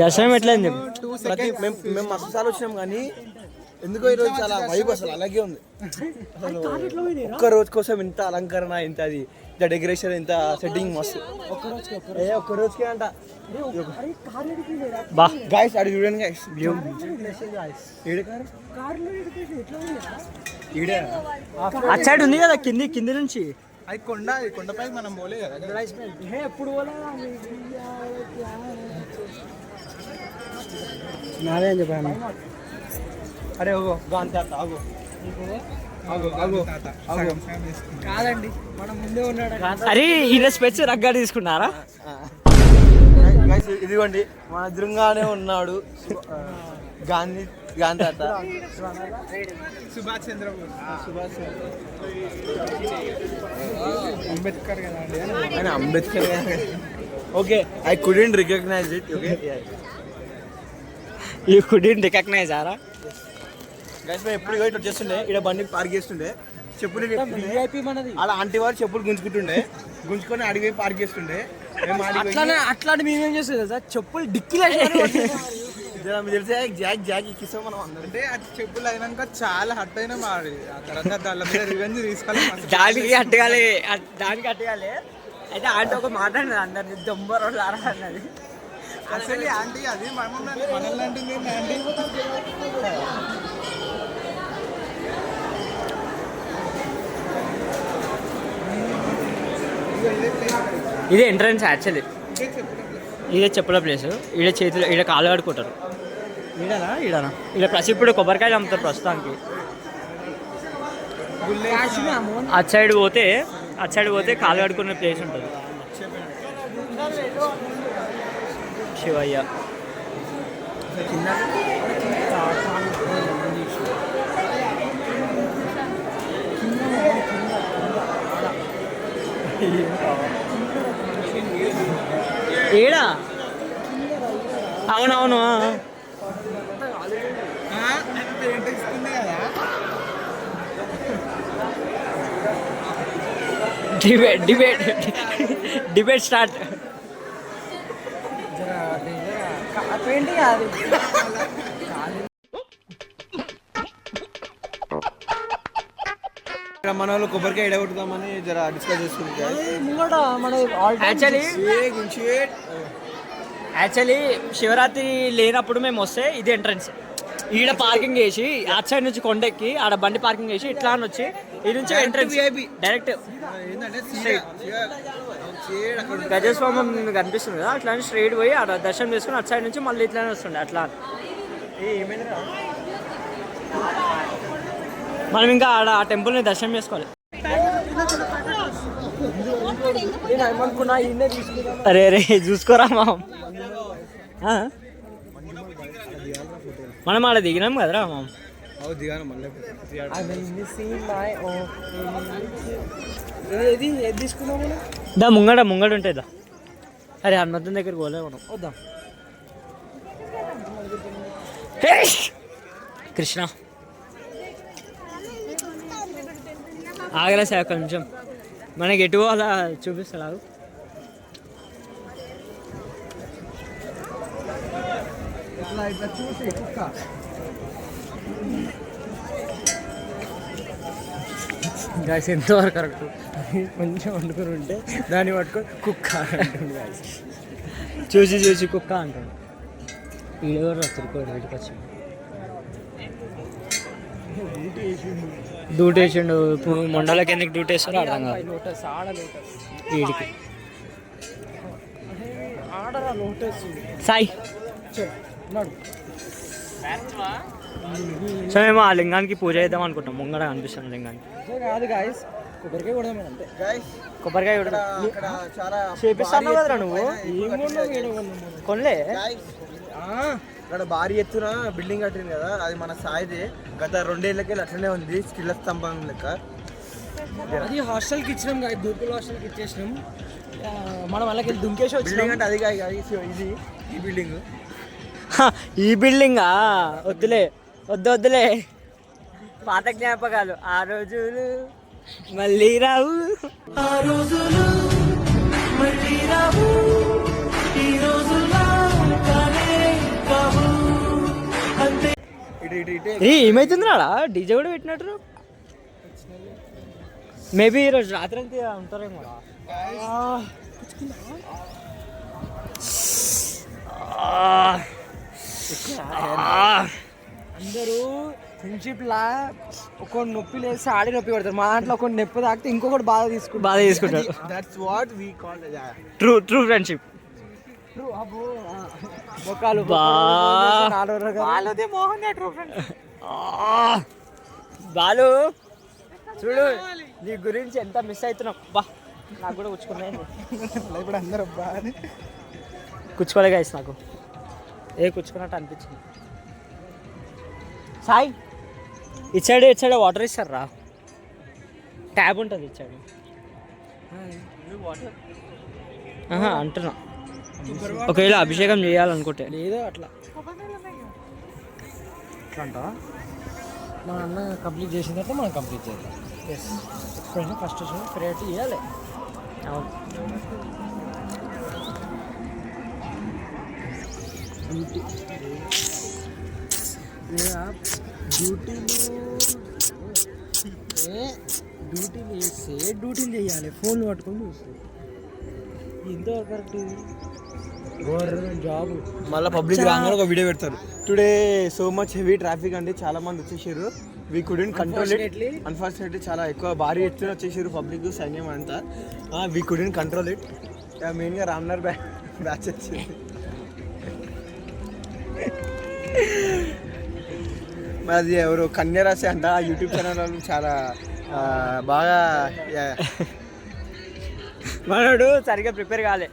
దర్శనం ఎట్లయింది చెప్పు. మేము మస్తు సార్లు వచ్చినాం కానీ ఎందుకో ఈరోజు చాలా వైబ్ అసలు అలాగే ఉంది. అసలు ఒక్క రోజు కోసం ఇంత అలంకరణ, ఇంత అది ఇంత డెకరేషన్, ఇంత సెట్టింగ్ మస్తు. ఒక్క రోజుకే అంట. బా గాయస్ అది చూడండి గాయస్. అటు సైడ్ ఉంది కదా కింది నుంచి. అది కొండపై మనం పోలే కదా ఎప్పుడు నాదే అని చెప్పాను. అరే ఓగో గాంధీ ఆగో కాదండి మనం ముందే ఉన్నాడు. అరే ఈయన స్పెచ్ రగ్గా తీసుకున్నారా? ఇదిగోండి మన ఎదురుగానే ఉన్నాడు గాంధీ తాత, సుభాష్ చంద్రబోస్, అంబేద్కర్ కదా ఆయన Ambedkar. Okay I couldn't recognise it. Okay you couldn't recognise ఆరా? గైస్ మేము ఎప్పుడు ఇట్లా చేస్తుండే, ఇక్కడ బండి పార్క్ చేస్తుండే, చెప్పులు విఐపి మనది. అలా ఆంటీ వారు చెప్పులు గుంజుకొని అడిగి పార్క్ చేస్తుండే. మేము అట్లాంటి మేమేం చేస్తుంది కదా చెప్పులు డిక్కిలో తెలిసే జాక్ ఎక్కిస్తాం మనం అందరం. అంటే అది చెప్పులు అయినాక చాలా హట్ అయినా మాది. ఆ తర్వాత దాని మీద రివెంజ్ తీసుకోవాలి. దానికి అట్టగాలి. అయితే ఆంటీ ఒక మాట అన్నది అందరినీ దొంబరోళ్ళు ఆరా అన్నది. అసలు ఆంటీ అది మనల్ని అంటుంది ఆంటీ. ఇదే ఎంట్రన్స్ యాక్చువల్లీ, ఇదే చెప్పుల ప్లేస్. ఈడ చేతులు ఈడ కాలు కడుకుంటారు. ఈడనా ఈడ ఇప్పుడు కొబ్బరికాయలు అమ్ముతారు ప్రస్తుతానికి. అటు సైడ్ పోతే కాలు కడుకునే ప్లేస్ ఉంటుంది. శివయ్య ఏడా? అవునవును. Debate start. మన వాళ్ళు కొబ్బరికాయ ఎడగొట్టుదామని జర డిస్కస్ చేస్తుంటారు. యాక్చువల్లీ శివరాత్రి లేనప్పుడు మేము వస్తే ఇది ఎంట్రన్స్, ఈడ పార్కింగ్ చేసి అటు సైడ్ నుంచి కొండెక్కి ఆడ బండి పార్కింగ్ చేసి ఇట్లా అని వచ్చి ఈ నుంచి ఎంట్రన్స్ డైరెక్ట్ గజస్వామం కనిపిస్తుంది కదా అట్లా స్ట్రైట్ పోయి ఆడ దర్శనం చేసుకుని అటు సైడ్ నుంచి మళ్ళీ ఇట్లానే వస్తుండే అట్లా. మనం ఇంకా ఆడ ఆ టెంపుల్ని దర్శనం చేసుకోవాలి. అరే రే చూసుకోరా మనం ఆడ దిగినాం కదరా మామ. దా ముంగడ ఉంటుంది దా. అరే హనుమంతుని దగ్గరికి పోలే మనం వద్దాం. కృష్ణ ఆగరా సార్ కొంచెం మనకి ఎటు అలా చూపిస్తాడు. గాయస్ ఎంతవరకు కరెక్ట్ కొంచెం వండుకొని ఉంటే దాన్ని పట్టుకొని కుక్క అంటుంది గాయస్. చూసి కుక్క అంటాడు. వీడెవరు వస్తారు వీటికి వచ్చి డ్యూటీ వేసిండు. మొండలకి ఎందుకు డ్యూటీ వేస్తారో అర్థం కాదు వీడికి. సాయి సో మేము ఆ లింగానికి పూజ చేద్దాం అనుకుంటాం. ముంగడ కనిపిస్తాం లింగానికి. కాదు గాయస్ కొబ్బరికాయ కూడా అంతే. కొబ్బరికాయ కూడా చేపిస్తాను కదరా నువ్వు. కొనలే ఇక్కడ భారీ ఎత్తున బిల్డింగ్ కట్టింది కదా, అది మన సాయిదే. గత 2 ఏళ్ళకి అట్లనే ఉంది, స్కిల్ స్తంభం లెక్క. అది హాస్టల్కి ఇచ్చినాం కాదు, దూకుల హాస్టల్కి ఇచ్చేసినాం. మనం వాళ్ళకి దుంకేసి బిల్డింగ్ అంటే అది కాదు, ఇది ఈ బిల్డింగ్. ఈ బిల్డింగా వద్దులే వద్దులే. పాత జ్ఞాపకాలు ఆ రోజులు మళ్ళీ రావు. ఏమైతుంది రాడా డీజే కూడా పెట్టినట్టు. మేబీ ఈరోజు రాత్రి అంతా ఉంటారేమో. అందరూ ఫ్రెండ్షిప్ లా ఒక నొప్పి లేసి ఆడి నొప్పి పడతారు. మా దాంట్లో ఒక నొప్పి తాకితే ఇంకొకటి బాధ తీసుకుంటారు. That's what we call true friendship. Balu చూడు నీ గురించి ఎంత మిస్ అవుతున్నావు. బా నాకు కూడా కూర్చుకున్నాయి. ఇప్పుడు అందరూ కూర్చోలే గాయస్, నాకు కూర్చుకున్నట్టు అనిపించింది. సాయి ఇచ్చాడు వాటర్ ఇస్తారా? ట్యాబ్ ఉంటుంది ఇచ్చాడు. అంటున్నా ఒకవేళ అభిషేకం చేయాలనుకుంటే. లేదో అట్లా అంట. మన అన్న కంప్లీట్ చేసిన తర్వాత మనం కంప్లీట్ చేయాలి. ఫస్ట్ ప్రేయర్ చేయాలి. డ్యూటీలు చేయాలి. ఫోన్లు పట్టుకొని చూస్తాయి. ఎంతవరకు కరెక్ట్ జాబ్. మళ్ళీ పబ్లిక్ రాగానే ఒక వీడియో పెడతారు. Today so much heavy traffic అండి, చాలా మంది వచ్చేసారు. We couldn't control it. Unfortunately చాలా ఎక్కువ భారీ ఎత్తున వచ్చేసారు పబ్లిక్, సైన్యం అంతా. We couldn't control it. మెయిన్గా రామ్నగర్ బ్యాచ్ వచ్చింది. అది ఎవరు కన్యరాశి అంట, యూట్యూబ్ ఛానల్ వాళ్ళు చాలా బాగా మనోడు సరిగ్గా ప్రిపేర్ కాలే.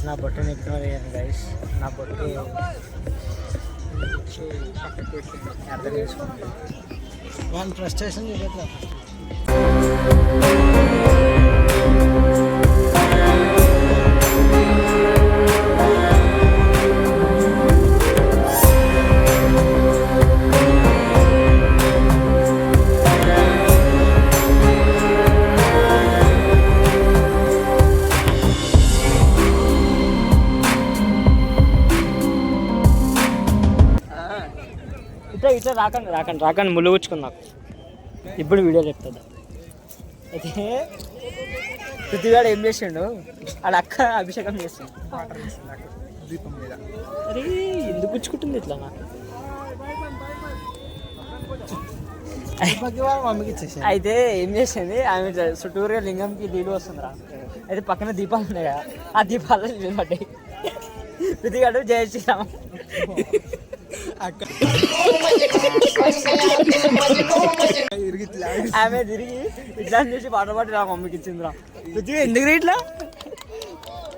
నా బొట్టుని ఇగ్నోర్ చేయండి గైస్. నా బొట్టు అర్థం చేసుకుంటాను. వాళ్ళ ఫ్రస్ట్రేషన్ చూపెట్లా. ఇట్లా రాకండి ముళ్ళు కూర్చుకుంది నాకు. ఇప్పుడు వీడియో చెప్తుంది. అయితే పృథ్వీగాడు ఏం చేసిండు, ఆడ అక్క అభిషేకం చేసిండు దీపం మీద. అరే ఎందుకు గుచ్చుకుంటుంది ఇట్లా నాకు? మమ్మీకి ఇచ్చేసి అయితే ఏం చేసింది ఆమె, చుట్టూరుగా లింగంకి నీళ్ళు వస్తుందిరా. అయితే పక్కన దీపాలు ఉన్నాయి కదా, ఆ దీపాలు నీళ్ళు పడ్డాయి. పృథ్వీగాడు జయ శ్రీరామ్ ఆమె తిరిగి ఇట్లా చేసి పాట పాడి నా మమ్మీకి ఇచ్చిందిరా. పృథ్వీ ఎందుకు ఇట్లా?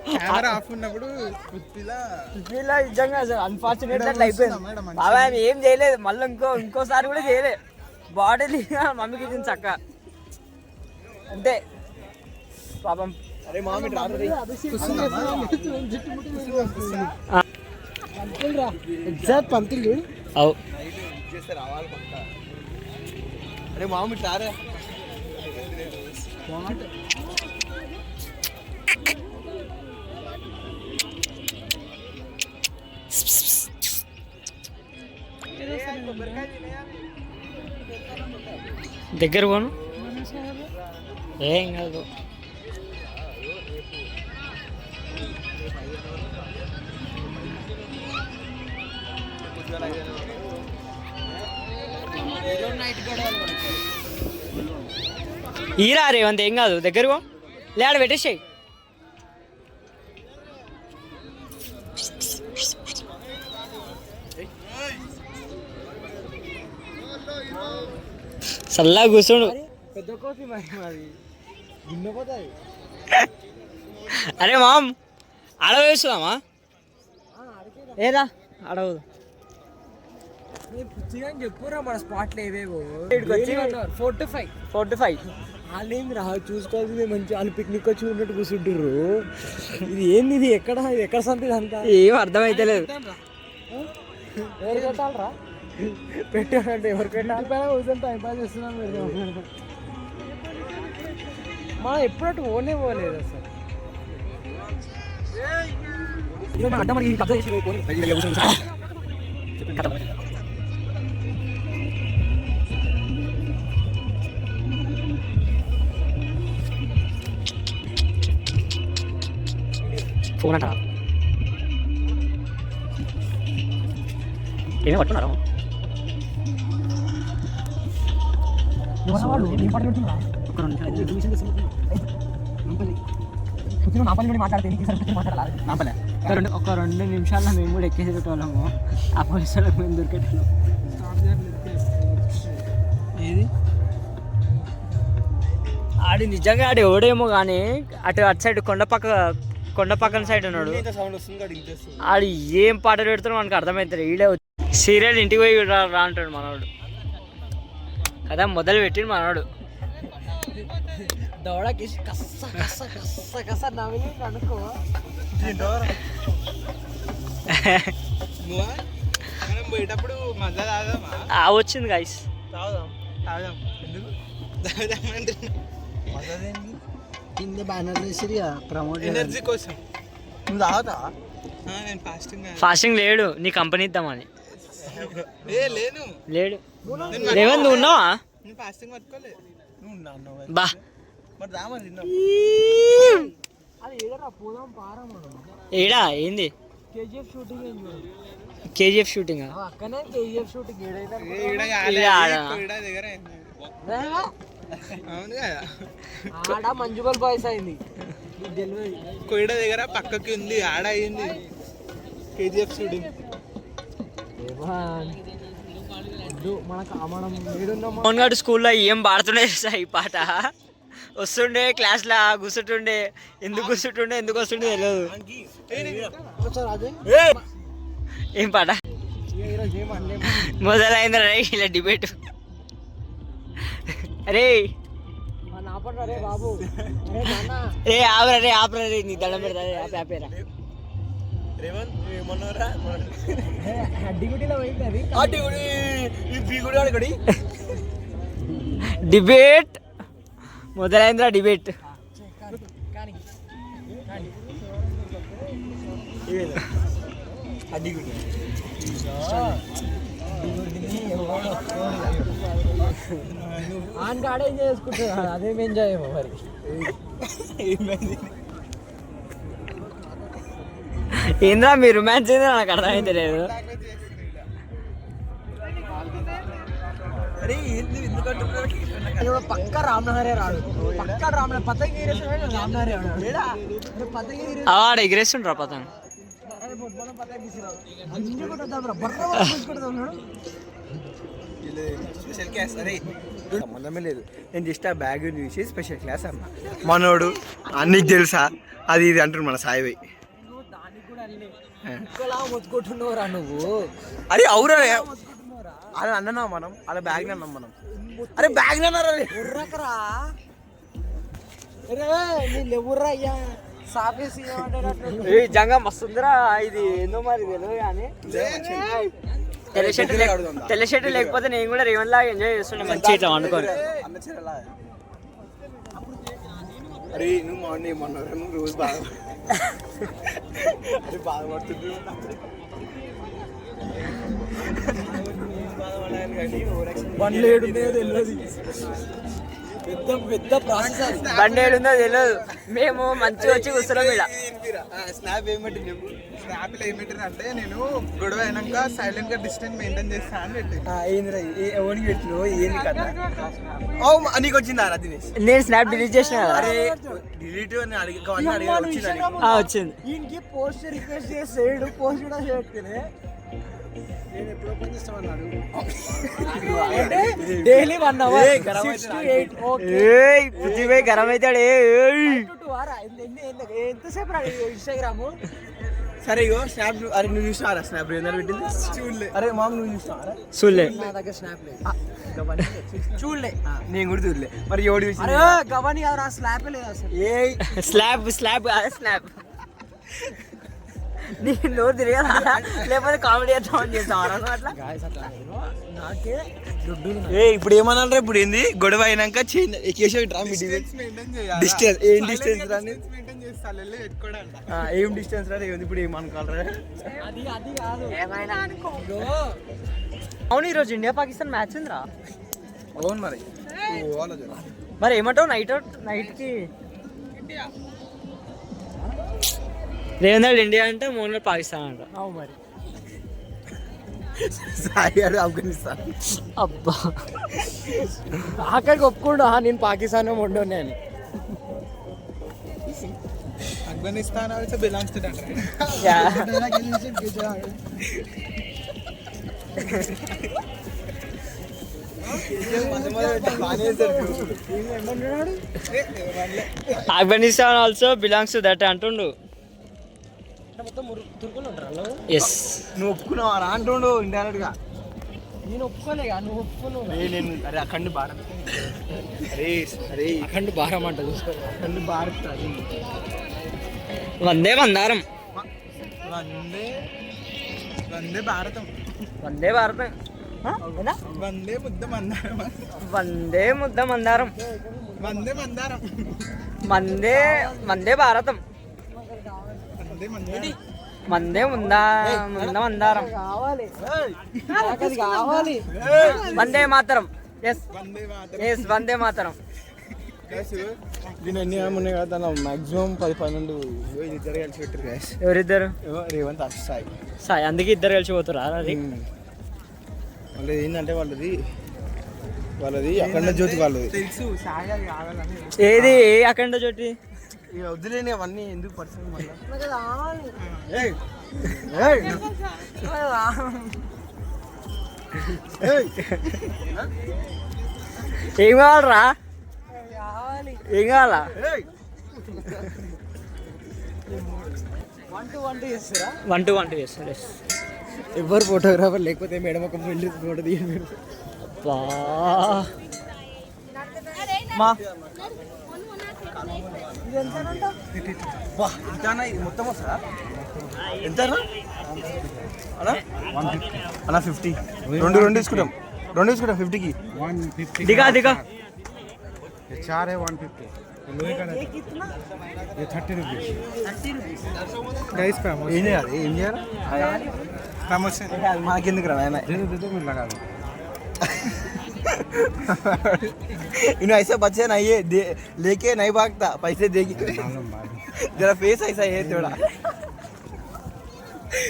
కెమెరా ఆఫ్ ఉన్నప్పుడు పృథ్వీలా నిజంగా అన్ఫార్చునేట్ అట్లా అయిపోయింది. బాబా ఆమె ఏం చేయలేదు, మళ్ళీ ఇంకోసారి కూడా చేయలేదు. బాటిల్ మమ్మీకి ఇచ్చింది చక్క అంతే పాపం. అరే మామి ఎగ్జాక్ట్ పంతులు అవు. రావాలి పక్క. అరే మామి రారా. దగ్గర పోను ఏం కాదు. ఈరా రేవంత్ ఏం కాదు, దగ్గర పో లేడ పెట్టేసాయి. చల్లగా కూర్చోడు. పెద్ద కోసి మరి గిన్నెపోతుంది. అరే మామ్ అడవ వేస్తుందామా? ఏదా అడవదు. చెప్పురా మన స్పాట్లు ఏవేవో. 4 to 5 వాళ్ళేంది రా చూసుకోవాల్సింది మంచి వాళ్ళు పిక్నిక్ వచ్చి ఉన్నట్టు కూర్చుంటారు. ఇది ఏంది, ఇది ఎక్కడ సంతి అంతా ఏం అర్థమైతలేదు. ఎవరు పెట్టాలరా? పెట్టారంటే ఎవరు పెట్టాలి? పైన కూర్చొని టైం పాస్ చేస్తున్నాను. మనం ఎప్పుడట్టు ఓనే పోలేదు అసలు. ఫోన్ అంట ఏమేమి పట్టుకున్నారా? ఒక 2 నిమిషాల్లో మేము కూడా ఎక్కేసేటోళ్ళము. ఆ పోలీసులకు మేము దొరికేటోళ్ళం. ఏది ఆడి నిజంగా ఆడు ఎవడేమో కానీ అటు సైడ్ కొండ పక్కన సైడ్ ఉన్నాడు. ఆడు ఏం పాటలు పెడుతున్నాడు మనకు అర్థమవుతుంది. ఈడే సీరియల్ ఇంటికి పోయి రా అంటాడు మనవాడు కదా. మొదలు పెట్టిండు మనవాడు. దవడకేసి కస్స కస్స కస్స కస్స నవ్వి అనుకో. మనం పోయేటప్పుడు మజా తాగుదామా? వచ్చింది గైస్. తాగుదాం. ఎందుకు తాగుదామంటే కింద బ్యానర్ వేసిరిగా ప్రమోట్ ఎనర్జీ కోసం. నువ్వు తాగుతావా? నేను ఫాస్టింగ్ లేడు, నీ కంపెనీ ఇద్దామని. లేడు రేవంత్ నువ్వు ఉన్నావా? నేను ఫాస్టింగ్ పట్టుకోలేదు. బా మరి రామని తిన్నావు. ఏడా ఏంది? కేజీఎఫ్ షూటింగ్ అక్కనే కేజీఎఫ్ షూటింగ్ అవును కదా. ఆడ మంజుబల్ బాయ్స్ అయింది కొయిడ దగ్గర పక్కకి ఉంది, ఆడ అయింది కేజీఎఫ్ షూటింగ్. మోహన్ గారు స్కూల్లో ఏం పాడుతుండే ఈ పాట వస్తుండే క్లాస్లో కూర్చుంటుండే, ఎందుకు కూర్చుంటుండే ఎందుకు వస్తుండే తెలియదు. ఏం పాట మొదలైంది రే ఇలా డిబేట్. అరే రే ఆపరా రే ఆపరా రే నీ దండం పెడతా ఆపేరా. డిబేట్ మొదలైందిరా డిబేట్. ఆన్ కాడే చేసుకుంటా అదేం ఎంజాయ్ ఏమో మరి. ఏంద్రా మీ రొమాన్స్ ఏంద్రా నాకు అర్థమైతే లేదు. పక్క రామ్నహరే రాడు, పక్క రామ్న పతంగి రామ్నహరే పతంగి ఆడ ఎగిరేస్తుండ్రా పతంగ్. స్పెషల్ క్లాస్ అరే సంబంధమే లేదు. నేను జస్ట్ ఆ బ్యాగ్ చూసి స్పెషల్ క్లాస్ అన్న. మనోడు నీకు తెలుసా అది ఇది అంటున్నాడు మన సాయి భాయ్. మొత్తుకుంటున్నావురా నువ్వు. అరే అవురా అలా అన్నా మనం, అలా బ్యాగ్ అన్నాం మనం. అరే బ్యాగ్ అన్నారా ఉర్రకరా ఎవరురా అయ్యా సాపేసి జంగా మస్తుందిరా ఇది ఏందో మరి తెలియదు కానీ తెల్ల షర్ట్ లేకపోతే నేను కూడా రేవన్ లాగా ఎంజాయ్ చేస్తుండే మంచి ఇట్లా వండుకొని. అరే నువ్వు మార్నింగ్ ఏమన్నారా నువ్వు రోజు బాగా అరే బాధపడుతుంది. బండ్లు ఏడున్నాయో తెలియదు, పెద్ద పెద్ద ప్రాసెస్. బండి ఏడుందో తెలియదు, మేము మంచిగా వచ్చి కూర్చున్నాం ఇలా. స్నాప్ ఏమంటే స్నాప్లో ఏమిటి అంటే నేను గొడవ అయినాక సైలెంట్ గా డిస్టెన్స్ మెయింటైన్ చేస్తా అని పెట్టి ఏందిరా ఓనికి పెట్టిన ఏంది కదా నీకు వచ్చిందా రా దినేష్? నేను స్నాప్ డిలీట్ చేసిన కదా. అరే డిలీట్ అని అడిగి వచ్చింది. ఈయనకి పోస్ట్ రిక్వెస్ట్ చేసాడు, పోస్ట్ కూడా చేయట్లే. Daily 1 hour 6 to 8. Prithvi garam అవుతాడు. ఎంతసేపు రా ఇన్స్టాగ్రామ్? సరే ఇగో స్నాప్. అరే నువ్వు చూసినారా స్నాప్ ఏదైనా పెట్టింది? చూడలే. అరే మామ నువ్వు చూసినారా? చూడలే. నా దగ్గర స్నాప్ లేదు, చూడలే. నేను కూడా చూడలే. మరి ఎవడు చూసి? అరే గవని ఆ స్లాప్ లేదు అసలు. స్లాబ్ స్లాబ్ స్నాప్ నీ నోరు తిరగదా లేకపోతే కామెడీ చేద్దామని చేస్తాం అట్లా. నాకే దుడ్డు ఇప్పుడు ఏమన్నా ఇప్పుడు ఏంది గొడవ అయినాక మెయింటైన్ చేయాలి. డిస్టెన్స్ ఏం డిస్టెన్స్ రాని మెయింటైన్ చేస్తాను పెట్టుకోవడానికి. ఏం డిస్టెన్స్ రా ఏంది ఇప్పుడు ఏమనుకోవాలరా? అది అది కాదు ఏమైనా అనుకో. అవును ఈరోజు ఇండియా పాకిస్తాన్ మ్యాచ్ ఉందిరా. అవును మరి మరి ఏమంటావు నైట్కి? రేవంత్ ఇండియా అంటే మోహన్ పాకిస్తాన్ అంట. అవు మరి సాయి గారు ఆఫ్ఘనిస్తాన్. అబ్బా ఆఖరికి ఒప్పుకోండు నేను పాకిస్తాన్ ఉండోనే అని. Afghanistan also belongs to that. Afghanistan also belongs to that అంటుండు. ఎస్ నువ్వు ఒప్పుకున్నావా రా అంటుండు ఇండైరెక్ట్ గా. నేను ఒప్పుకోలేగా, నువ్వు ఒప్పుకున్నావు. నేను అరే అఖండ్ భారత్. అరే అరే అఖండ్ భారం అంట చూసుకో. అఖండ్ భారత్ అది వందే మందారం. వందే వందే భారతం. వందే భారతం. వందే ముద్ద మందారం. వందే ముద్ద మందారం. వందే మందారం. వందే వందే భారతం. వందే మందారం. వందే ముందా ముంద మందారం. కావాలి అది కావాలి. వందే మాతరం. ఎస్ వందే మాతరం. ఎస్ వందే మాతరం. దీని ఎన్ని ఉన్నాయి కదా దాని మాక్సిమం 10-12 ఇద్దరు కలిసి పెట్టారు గ్యాస్. ఎవరిద్దరు? రేవంత్ సాయి. సాయి అందుకే ఇద్దరు కలిసి పోతారా? అది వాళ్ళది ఏంటంటే వాళ్ళది అఖండ జ్యోతి వాళ్ళది. తెలుసు సాగర్ కావాలని. ఏది అఖండ జ్యోతి? ఇక వద్దులేని అవన్నీ ఎందుకు పర్సనల్ మళ్ళీ. ఏం కావాలరా? కావాలి ఏం కావాలా 1-2 చేస్తారా? 1-2 చేస్తారు. ఎవరు ఫోటోగ్రాఫర్ లేకపోతే మేడం ఒక వెళ్ళి ఫోటో తీయండి. అబ్బా మా ఇది మొత్తం వస్తుందా? ఎంత అన్నా 50. రెండు తీసుకుంటాం 50కి. దిగా దిగా 4 है 150 लोहे का ये 30 रुपीज गाइस ఏం చేయాలి प्रमोशन మాకెందుకు రా నాయన दे दो लगा दो इन ऐसे बच्चे नहीं है लेके नहीं भागता पैसे देगी जरा फेस ऐसा है थोड़ा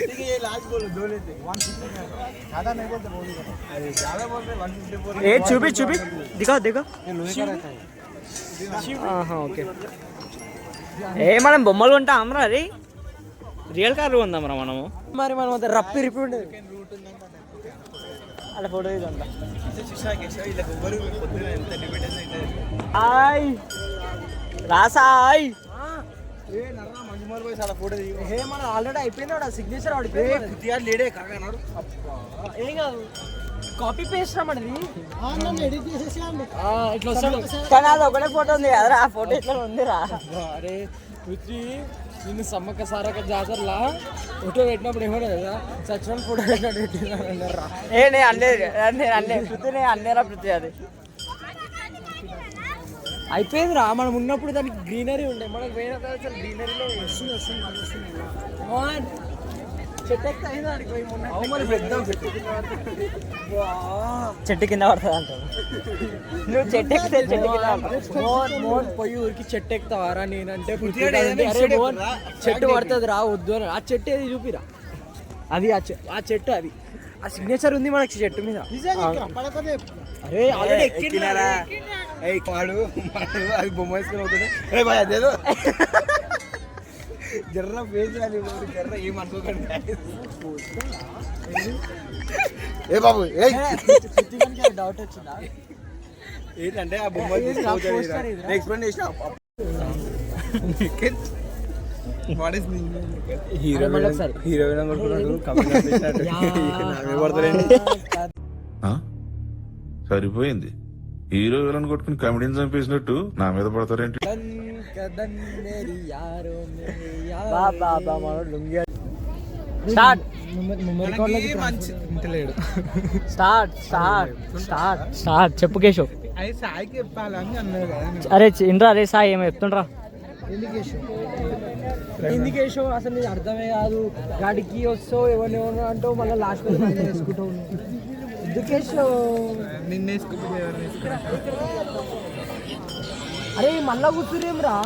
ठीक है ये लास्ट बोलो 2 लेते 150 ज्यादा नहीं बोलते अरे ज्यादा बोलते 150 बोल ఏ చూపి దిగా దిగా. ये लोहे का रहता है ఓకే. ఏ మనం బొమ్మలు కొంటాం రా, అది రియల్ కార్లు కొందాం రా మనము. మరి మనం అంత రప్పి రిపి ఉండేది. అలా ఫోటో ఇదంతా. రాసాయ్ హే మన ఆల్రెడీ అయిపోయింది సిగ్నేచర్ ఆడిపోయింది. లేడే కాకన్నాడు ఏం కాదు కాపీ పేస్ట్ మనది ఎడిట్ చేసేసి ఇట్లా వస్తాడు. కానీ అది ఒకటే ఫోటో ఉంది కదరా, ఆ ఫోటో ఇట్లా ఉందిరా. అరే పృథ్వీ నిన్ను సమ్మక్క సారక్క జాతరలా ఫోటో పెట్టినప్పుడు ఏమన్నా కదా సచిన ఫోటో పెట్టినారా? ఏ నేను అన్నే పృథ్వీ, నేను అన్నేరా పృథ్వీ. అది అయిపోయిందిరా మనం ఉన్నప్పుడు దానికి గ్రీనరీ ఉండే, మనకు పోయిన తర్వాత గ్రీనరీలో చెట్టు ఎక్కితే అయింది దానికి పోయి చెట్టు కింద పడుతుంది అంటారు. నువ్వు చెట్టు ఎక్కితే చెట్టు కింద మోహన్ పోయి ఊరికి చెట్టు ఎక్కుతావారా నేనంటే అరే మోహన్ చెట్టు పడుతుంది రా వద్దు అని. ఆ చెట్టు ఏది చూపిరా, అది ఆ చెట్టు, అది ఆ సిగ్నేచర్ ఉంది మనకి చెట్టు మీద. అరే ఆల్రెడీ ఎక్కినారా వాడు అది బొమ్మ వేసుకొని అవుతుంది అరే బాయ్ అదేదో జర్ర ఫేస్ కానీ జర్ర ఏమనుకోకండి ఏ బాబు డౌట్ వచ్చిందా ఏంటంటే ఆ బొమ్మ ఎక్స్ప్లెయిన్ చేసిన హీరోయిన్ అనుకుంటున్నాడు సరిపోయింది. హీరో విలన్ కొట్టుకుని కమెడీని చంపేసినట్టు నా మీద పడతారేంటి? స్టార్ట్ చెప్పు కేశవ్. అది సాయికి చెప్పాలని అన్నారు కదా. అరే ఇంద్రా, అరే సాయి ఏమో చెప్తుండ్రా. ఎందుకేషో అసలు నీకు అర్థమే కాదు. గాడికి వస్తావు ఎవరిని అంటావు, మళ్ళీ లాస్ట్ వేసుకుంటావు. ఎందుకేషో నిన్న వేసుకుంటే అరే మళ్ళా కూర్చురేం రా.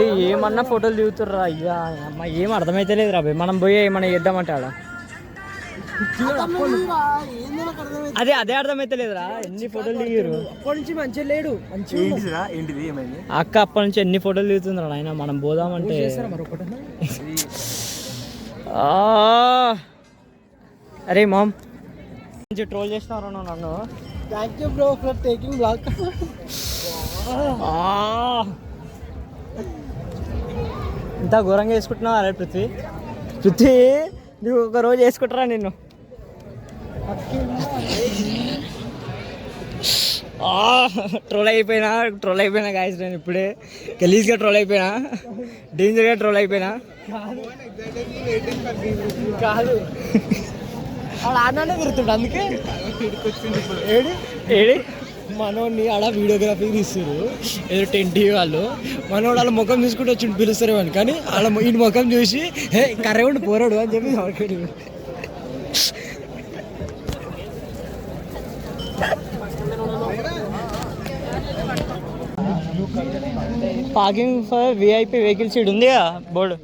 ఏ ఏమన్నా ఫోటోలు దిగుతుర్రా అయ్యా అమ్మ, ఏం అర్థమైతే లేదు రా. మనం పోయి ఏమన్నా చేద్దామంటే ఆడ అదే అర్థమైతే లేదురా. ఎన్ని ఫోటోలు దిగారు అప్పటి నుంచి మంచిగా లేడు. మంచిగా ఏంటిది ఏమైంది అక్క అప్పటి నుంచి ఎన్ని ఫోటోలు దిగుతుందిరా ఆయన. మనం పోదామంటే అరే మామ్ మంచి ట్రోల్ చేసినారు నన్ను. Thank you bro for taking blog. ఇంత ఘోరంగా వేసుకుంటున్నావు అరే పృథ్వీ. నువ్వు ఒక రోజు వేసుకుంటారా నిన్ను. ట్రోల్ అయిపోయినా గాయస్. నేను ఇప్పుడే గలీజ్గా ట్రోల్ అయిపోయినా, డేంజర్గా ట్రోల్ అయిపోయినా. కాదు వాడు ఆడనే తిరుగుతుండ, అందుకే ఏడి మనోడిని ఆడ వీడియోగ్రఫీ తీస్తారు ఏదో 10 వాళ్ళు. మనోడు వాళ్ళ ముఖం చూసుకుంటూ వచ్చి పిలుస్తారు అని, కానీ వాళ్ళ ఈ ముఖం చూసి హే కర్రెండి పోరాడు అని చెప్పి వాడుకోడు. Parking for VIP vehicle seat ఉందిగా బోర్డు.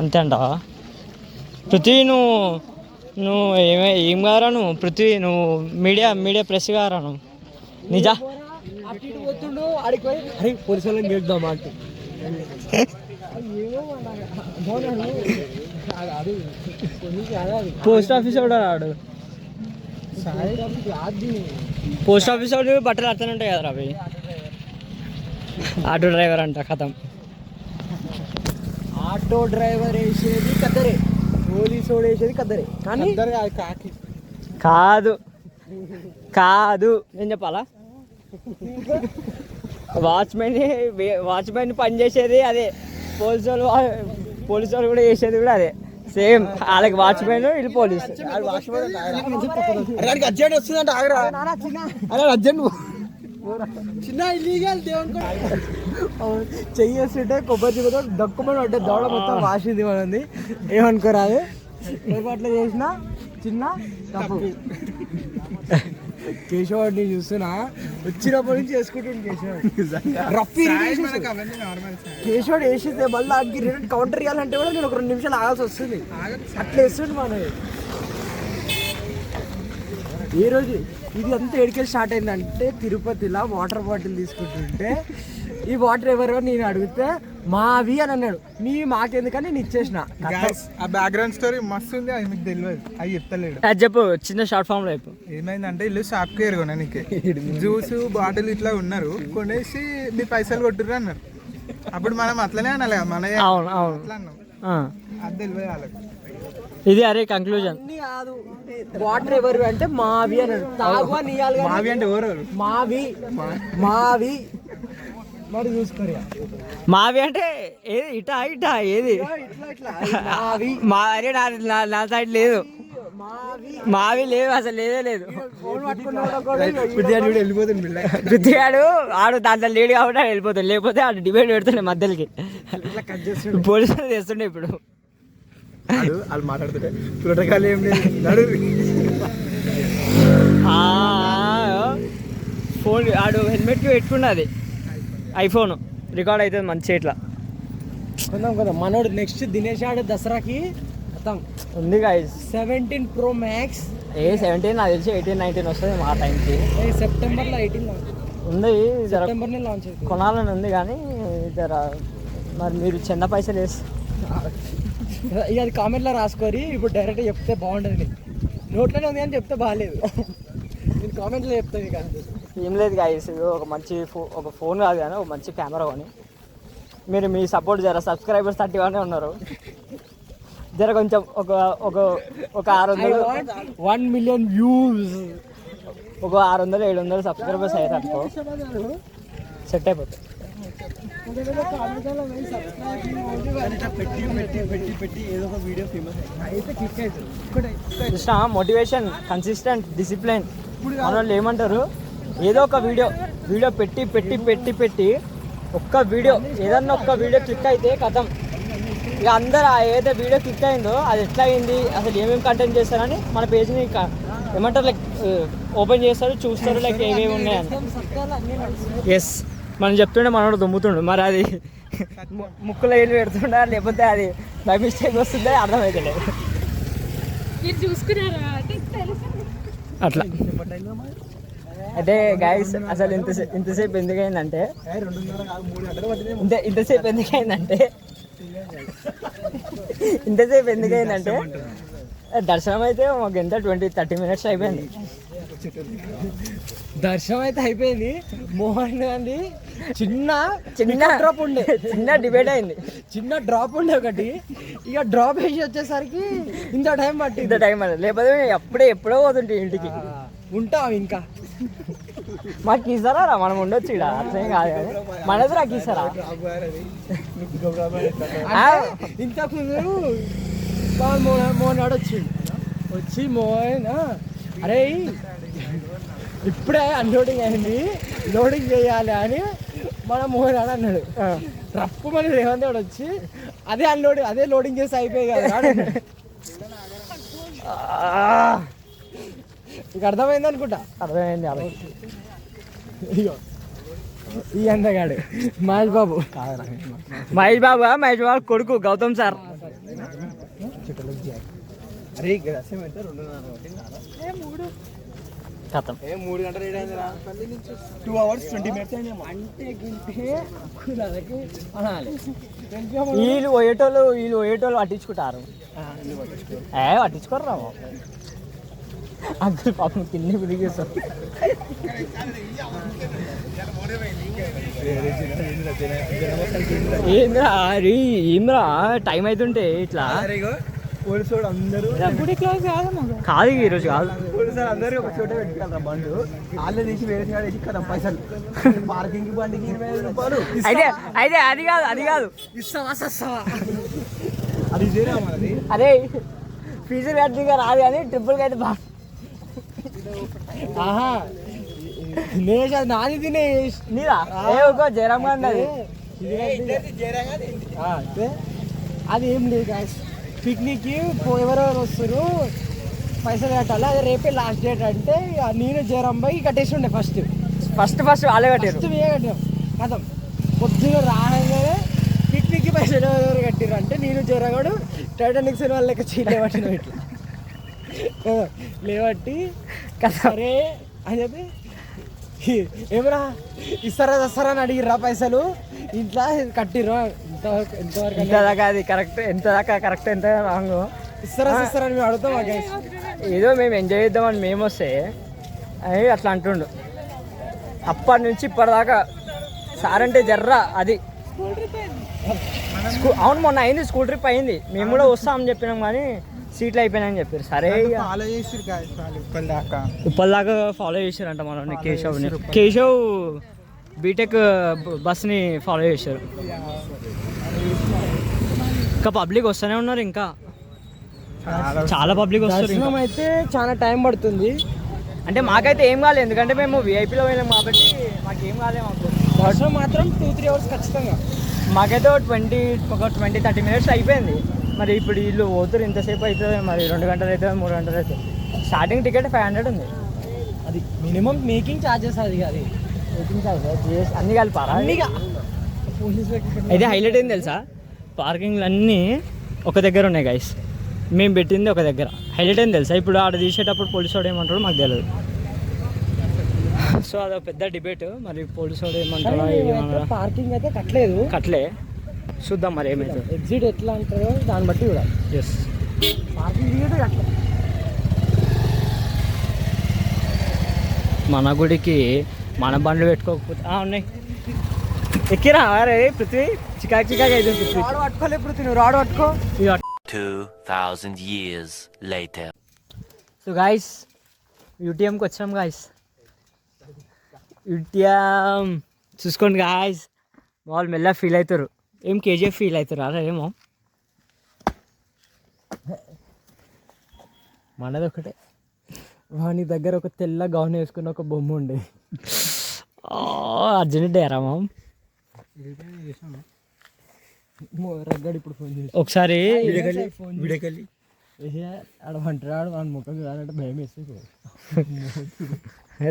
అంతే అంటావా పృథ్వీ? నువ్వు ఏం కారా నువ్వు పృథ్వీ? నువ్వు మీడియా ప్రెస్ కారా నువ్వు? నిజా అటు ఇటు పోతుండు ఆడిపోయి అరే పోలీసు వాళ్ళని గెలుద్దామా అంటే పోస్ట్ ఆఫీస్ కూడా రాడు. పోస్ట్ ఆఫీస్ వాడు బట్టలు అర్థం ఉంటాయి కదా అవి. ఆటో డ్రైవర్ అంట కథం. ఆటో డ్రైవర్ వేసేది కద్దరే, పోలీసు వాడు వేసేది కద్దరే. కానీ కాకి కాదు కాదు నేను చెప్పాలా? వాచ్మెన్ పని చేసేది అదే, పోలీసు వాళ్ళు కూడా చేసేది కూడా అదే సేమ్. వాళ్ళకి వాచ్మెన్, వీళ్ళు పోలీసు. అర్జెంట్ వస్తుందంట, ఆగరా అరే అర్జెంట్. చిన్న ఇల్లీగల్ దేవుని చెయ్యేస్తుంటే కొబ్బరి చిప్పతో దక్కుమని అంటే దౌడ మొత్తం వాసింది మనది. ఏమనుకోరాదు, అట్లా చేసిన చిన్న తప్పు. కేశవాడిని చూస్తున్నా వచ్చినప్పటి నుంచి చేసుకుంటుంది కేశవాడు వేసేస్తే మళ్ళీ ఆడికి రిటర్న్ కౌంటర్ ఇవ్వాలంటే కూడా నేను ఒక 2 నిమిషాలు ఆగాల్సి వస్తుంది. అట్లా వేస్తుండే మనది. ఏ రోజు ఇది అంతా ఎడికెళ్ళి స్టార్ట్ అయిందంటే తిరుపతిలో వాటర్ బాటిల్ తీసుకుంటుంటే ఈ వాటర్ ఎవరో నేను అడిగితే మావి అని అన్నాడు. నీ మాకెందుకని నేను ఇచ్చేసిన. ఆ బ్యాక్గ్రౌండ్ స్టోరీ మస్తు ఉంది, అది మీకు తెలియదు, అవి చెప్తలేడు. అది చెప్పు, చిన్న షార్ట్ ఫామ్ లో చెప్పు. ఏమైందంటే ఇల్లు షాప్ కేర్ కొన్నా నీకే జ్యూస్ బాటిల్ ఇట్లా ఉన్నారు, కొనేసి మీ పైసలు కొట్టుర్రు అన్నారు. అప్పుడు మనం అట్లనే అనాలి, మన అవును అవును అట్లా అన్నాం, ఆ. అది తెలియదు వాళ్ళకి. ఇది అరే కంక్లూజన్. కాదు వాటర్ ఎవరు అంటే మావి అన్నాడు. తాగువా నీయాలి మావి అంటే ఎవరు? మావి మావి మరి చూసుకోరు. మావి అంటే ఏది ఇటా ఇటా ఏది మావి మా అరే నా సైడ్ లేదు, మావి లేవు అసలు, లేదే లేదు. వెళ్ళిపోతుంది పృథ్వీగాడు ఆడు దాంట్లో లేడు కాబట్టి ఆడు వెళ్ళిపోతాడు, లేకపోతే ఆడు డిబేట్ పెడుతుండే మధ్యలోకి. పోలీసులు తెస్తుండే ఇప్పుడు. వాళ్ళు మాట్లాడుతుంటే చూడకాలు ఏం లేదు. ఫోన్ ఆడు హెల్మెట్కి పెట్టుకున్నది, ఐఫోన్ రికార్డ్ అవుతుంది మంచి ఇట్లా. కొందాం మనోడు నెక్స్ట్ దినేష్ ఆడు దసరాకి మొత్తం ఉంది గాయ్స్ 17 Pro Max. 17 నాకు తెలిసి 18, 19 వస్తుంది మా టైంకి. సెప్టెంబర్లో 18 ఉంది, సెప్టెంబర్నే లాంచ్ అవుతుంది. కొనాలని ఉంది కానీ జర మరి మీరు చిన్న పైసలు వేసి ఇక అది కామెంట్లో రాసుకోరి. ఇప్పుడు డైరెక్ట్ చెప్తే బాగుంటుంది, నోట్లోనే ఉంది అని చెప్తే బాగాలేదు. నేను కామెంట్లో చెప్తాను. ఇక ఏం లేదు గాయస్, ఒక మంచి ఒక ఫోన్ కాదు కానీ ఒక మంచి కెమెరా కొని మీరు మీ సపోర్ట్ జర సబ్స్క్రైబర్స్ 31 ఉన్నారు, జర కొంచెం ఒక 600 1 million వ్యూస్, ఒక 600-700 సబ్స్క్రైబర్స్ అయ్యారు అనుకో సెట్ అయిపోతుంది. Krishna motivation, consistent, discipline. మన వాళ్ళు ఏమంటారు, ఏదో ఒక వీడియో పెట్టి ఒక్క వీడియో ఏదన్నా ఒక్క వీడియో క్లిక్ అయితే కథం. ఇక అందరూ ఏదైతే వీడియో క్లిక్ అయిందో అది ఎట్లా అయింది, అసలు ఏమేమి కంటెంట్ చేస్తారని మన పేజ్ని ఏమంటారు లైక్ ఓపెన్ చేస్తారు, చూస్తారు లైక్ ఏమేమి ఉన్నాయని. ఎస్ మనం చెప్తుండే మనోడు దొమ్ముతుండు, మరి అది ముక్కులో ఏళ్ళు పెడుతుండా లేకపోతే అది బై మిస్టేక్ వస్తుందా అర్థమవుతలేదు. అట్లా అయితే గైస్ అసలు ఇంతసేపు ఎందుకైందంటే దర్శనం అయితే మాకు ఎంత 20-30 minutes అయిపోయింది. దర్శనం అయితే అయిపోయింది. మోహన్ గాంధీ చిన్న డ్రాప్ ఉండే, చిన్న డిబేట్ అయింది, చిన్న డ్రాప్ ఉండే ఒకటి. ఇక డ్రాప్ వేసి వచ్చేసరికి ఇంత టైం పట్టింది, లేకపోతే ఎప్పుడో పోతుంటే ఇంటికి. ఉంటాం ఇంకా మాకు ఇస్తారా, మనం ఉండొచ్చు ఇక్కడ, అర్థం కాదు కానీ మనది నాకు ఇస్తారా. ఇంతకుముందు మోహన్ గాడు వచ్చి మోహన్ అరే ఇప్పుడే అన్లోడింగ్ అయింది, లోడింగ్ చేయాలి అని మన మోహన్ గాడు అన్నాడు. రప్పు మన రేవంత్ గాడు వచ్చి అదే లోడింగ్ చేసి అయిపోయి కదా. ఇక అర్థమైంది అనుకుంటా. అర్థమైంది. ఈ అందగాడు మహేష్ బాబు కొడుకు గౌతమ్ సార్. కథం 3 గంటలు లేట్ అయిందిరా 2 hours 20 minutes అయిందేమో. అంటే గింటే కులాలకి అనాలి వీళ్ళు పోయేటోళ్ళు పట్టించుకుంటారు పట్టించుకోరు రావు అంకుల్ పాపం కింద దిగేస్తారు ఏమ్రా టైం అవుతుంటే ఇట్లా పోలీసు అందరూ కాదు ఈరోజు కాదు పోలీసు అందరూ ఒక చోట పెట్టుకోరా బండు వాళ్ళే తీసి వేరే కాడ వేసి కదా పైసలు పార్కింగ్ బండికి 20,000 రూపాయలు అయితే అది కాదు ఇస్తావా సస్తావా అది ఇదేనా మనది అరే ఫీజు కట్టిగా రాదు కానీ ట్రిపుల్కి అయితే బాగా ఆహా దినేష్ అది నాది దినేష్ నీదా జయరామ్ గాంధీ అది అది ఏం లేదు గాయస్ పిక్నిక్కి ఎవరెవరు వస్తారు పైసలు కట్టాలి అది రేపే లాస్ట్ డేట్ అంటే నేను జయరామ్ బాయ్ కట్టేసి ఉండే ఫస్ట్ వాళ్ళే కట్టారు ఫస్ట్ వే కట్టాం కథం పొద్దున రాగానే పిక్నిక్కి పైసలు ఎవరెవరు కట్టారు అంటే నేను జయరాగాడు టైటానిక్ సినిమా లెక్క చేయలేబట్టిన ఇట్లా లేబట్టి సరే అని చెప్పి ఏమరా ఇస్తారా అని అడిగిర్రా పైసలు ఇంట్లో కట్టిర్రా ఎంతవరకు ఎంత దాకా అది కరెక్ట్ ఎంత దాకా కరెక్ట్ ఎంత రాంగ్ ఇస్తారా అని మేము అడుగుతాం ఏదో మేము ఎంజాయ్ చేద్దామని మేము వస్తే అని అట్లా అంటుండు అప్పటి నుంచి ఇప్పటిదాకా సార్ అంటే జర్రా అది అవును మొన్న అయింది స్కూల్ ట్రిప్ అయింది మేము కూడా వస్తామని చెప్పినాం కానీ సీట్లు అయిపోయినాయని చెప్పారు సరే ఫాలో చేసిరు ఇప్పటిదాకా ఫాలో చేశారంట మనల్ని కేశవ్ బీటెక్ బస్ని ఫాలో చేశారు ఇంకా పబ్లిక్ వస్తూనే ఉన్నారు ఇంకా చాలా పబ్లిక్ వస్తారు దర్శనం అయితే చాలా టైం పడుతుంది అంటే మాకైతే ఏం కాలేదు ఎందుకంటే మేము విఐపీలో వెళ్ళాం కాబట్టి మాకేం కాలేదు మాకు దర్శనం మాత్రం 2-3 hours ఖచ్చితంగా మాకైతే ఒక 20-30 minutes అయిపోయింది మరి ఇప్పుడు వీళ్ళు పోతురు ఇంతసేపు అవుతుంది మరి 2 గంటలు అవుతుంది 3 గంటలు అవుతుంది స్టార్టింగ్ టికెట్ 500 ఉంది అది మినిమం మేకింగ్ ఛార్జెస్ అది అది మేకింగ్ ఛార్జెస్ అన్నీ కలిపారా పోలీస్ అయితే హైలైట్ ఏంది తెలుసా పార్కింగ్లు అన్నీ ఒక దగ్గర ఉన్నాయి గైస్ మేము పెట్టింది ఒక దగ్గర హైలైట్ ఏంది తెలుసా ఇప్పుడు ఆడ తీసేటప్పుడు పోలీసు వాడు ఏమంటాడో మాకు తెలియదు సో అదొక పెద్ద డిబేట్ మరి పోలీసు వాడు ఏమంటాడో పార్కింగ్ అయితే కట్టలే చూద్దాం మరి ఏమైతే ఎగ్జిట్ ఎట్లా అంటారో దాన్ని బట్టి కూడా ఎస్ పార్కింగ్ టికెట్ కట్టలే మన గుడికి మన బండ్లు పెట్టుకోకపోతే ఉన్నాయి ఎక్కిరా అరే పృథ్వీ చికాక్ అయితే పృథ్వీ రాడు పట్టుకోలే పృథ్వీ నువ్వు రాడు పట్టుకో 2000 years later. సో గాయస్ యూటీఎంకి వచ్చాం గాయస్ యూటీఎం చూసుకోండి గాయస్ వాళ్ళు మెల్లగా ఫీల్ అవుతారు ఏం కేజీఎఫ్ ఫీల్ అవుతారు అరే ఏమో మనది ఒకటే వాని దగ్గర ఒక తెల్ల గౌన్ వేసుకున్న ఒక బొమ్మ ఉండే అర్జున్ డేరా మామ్ రగ్గడు ఇప్పుడు ఫోన్ చేసి ఒకసారి విడకలి ఆడమంటాడు వాడి ముఖం చూడాలంటే భయం వేస్తే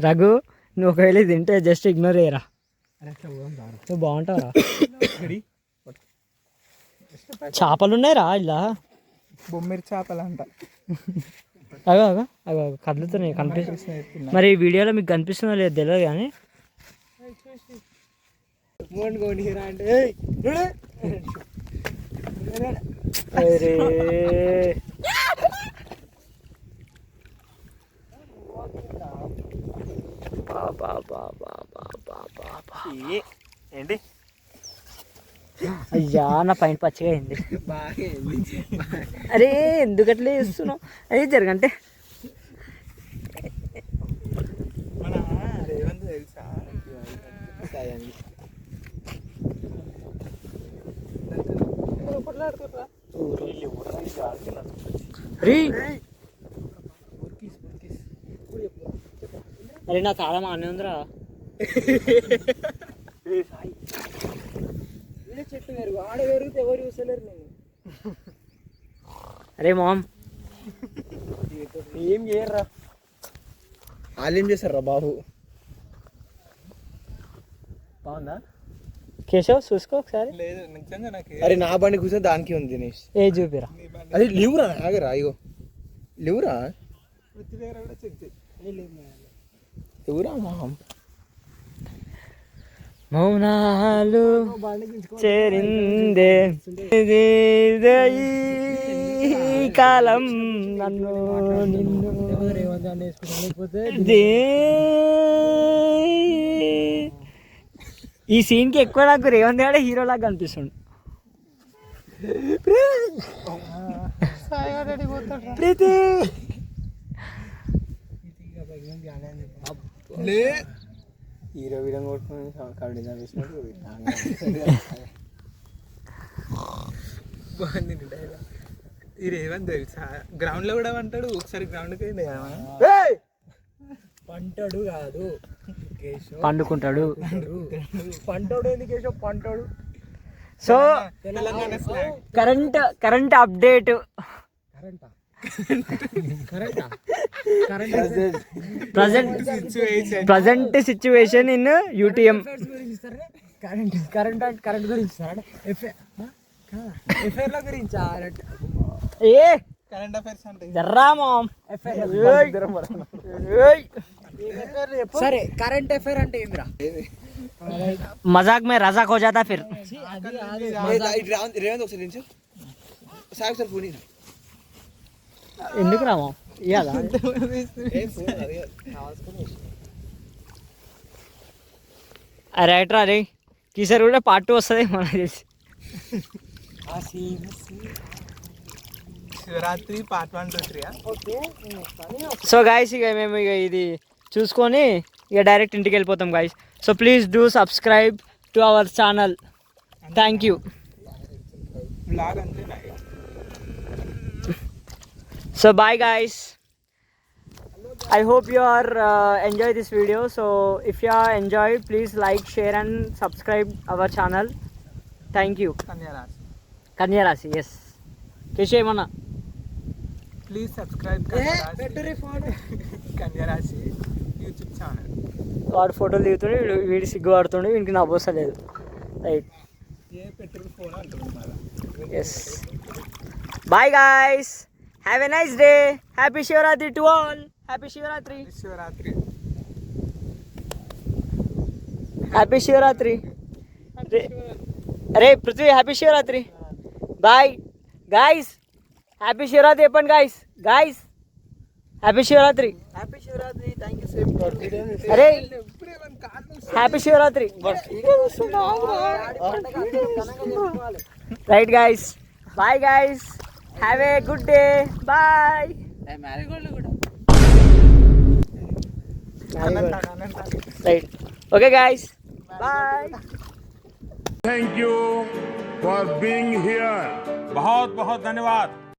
రఘు నువ్వు ఒకవేళ తింటే జస్ట్ ఇగ్నోర్ చేయరా నువ్వు బాగుంటావురా చేపలు ఉన్నాయిరా ఇలా బొమ్మిరి చేపలు అంట అగో అగో అగో కదులుతున్నాయి కనిపిస్తున్నాయి మరి ఈ వీడియోలో మీకు కనిపిస్తుందో లేదు తెలియదు కానీ ఏంటి అయ్యా నా పైన పచ్చిగా అయింది అరే ఎందుకట్లే చేస్తున్నావు అయ్యి జరగంటే తెలుసా అరే నా తాళం ఆనే ఉందిరా చెట్టు వేరు ఆడ వేరుగుతే ఎవరు చూసలేరు నేను అరే మామ్ ఏం చేయర్రా వాళ్ళు ఏం చేశారు రా బాబు బాగుందా కేశవ్ చూసుకో ఒకసారి లేదు నిజంగా నాకు అరే నా బండి కూర్చొని దానికి ఉంది దినేష్ ఏ చూపిరా అది లేవురా ఆగరా ఇగో లేవురా వృత్తి దగ్గర కూడా చెక్ చేయి ఎవరా మొహం మౌనాలు చేరిందే ఇదే ఈ కాలం నన్ను నిన్ను ఈ సీన్ కి ఎక్కువ నాకు రేవంత్ గాడే హీరో లాగా కనిపిస్తుండు. ప్రీతి హీరో వీడియో కొట్టుకుని కబడ్డీ చంపేసినట్టు ఈ రేవంత్ తెలుసా గ్రౌండ్ లో కూడా అంటాడు. ఒకసారి గ్రౌండ్కి అయింది పంటడు కాదు పండుకుంటాడు. పంటోడు ఏంది కేశవ్ పంటోడు. So Telangana slang. Current update present situation in UTM. Current గురించి ఎఫ్ఐఆర్ లో గురించి ఏ కరెంట్ అఫైర్స్ అంటే జర్రా మామ్. సరే కరెంట్ అఫైర్ అంటే ఏందిరా? మజాక్ మే రజాక్ హో జాతా ఫిర్. రేవంత్ ఒకసారి నించు సాగు సార్ ఫోన్ ఎందుకు రామా ఇయ్యాలా? రైట్ రా రే ఈసారి కూడా పార్ట్ 2 వస్తుంది మనకు తెలిసి. శివరాత్రి పార్ట్ 1 2 3. సో గాయస్ ఇక మేము ఇక ఇది చూసుకొని ఇక డైరెక్ట్ ఇంటికి వెళ్ళిపోతాం guys. So please do subscribe to our channel. Thank you. Blog అంతే. So bye guys. I hope you are enjoy this video. So if you are enjoyed, please like, share and subscribe our channel. Thank you. Kanya Rasi. Yes. Keshe mana? Please subscribe Kanya Rasi YouTube channel. వాడు ఫోటోలు దిగుతుండే వీడి సిగ్గు పడుతుండే వీనికి నా పోసలేదు. Right. Yes. Bye guys. Have a nice day. Happy Shivratri to all. Happy Shivratri. Happy Shivratri. Arey Prithvi, Happy Shivratri. Bye guys. Happy Shivratri upon guys. Guys. Happy Shivratri. Happy Shivaratri. Thank you same. Arey Happy Shivratri. Right guys. Bye guys. Have a good day. Bye. Right. Okay guys. Bye. Thank you for being here. बहुत बहुत धन्यवाद.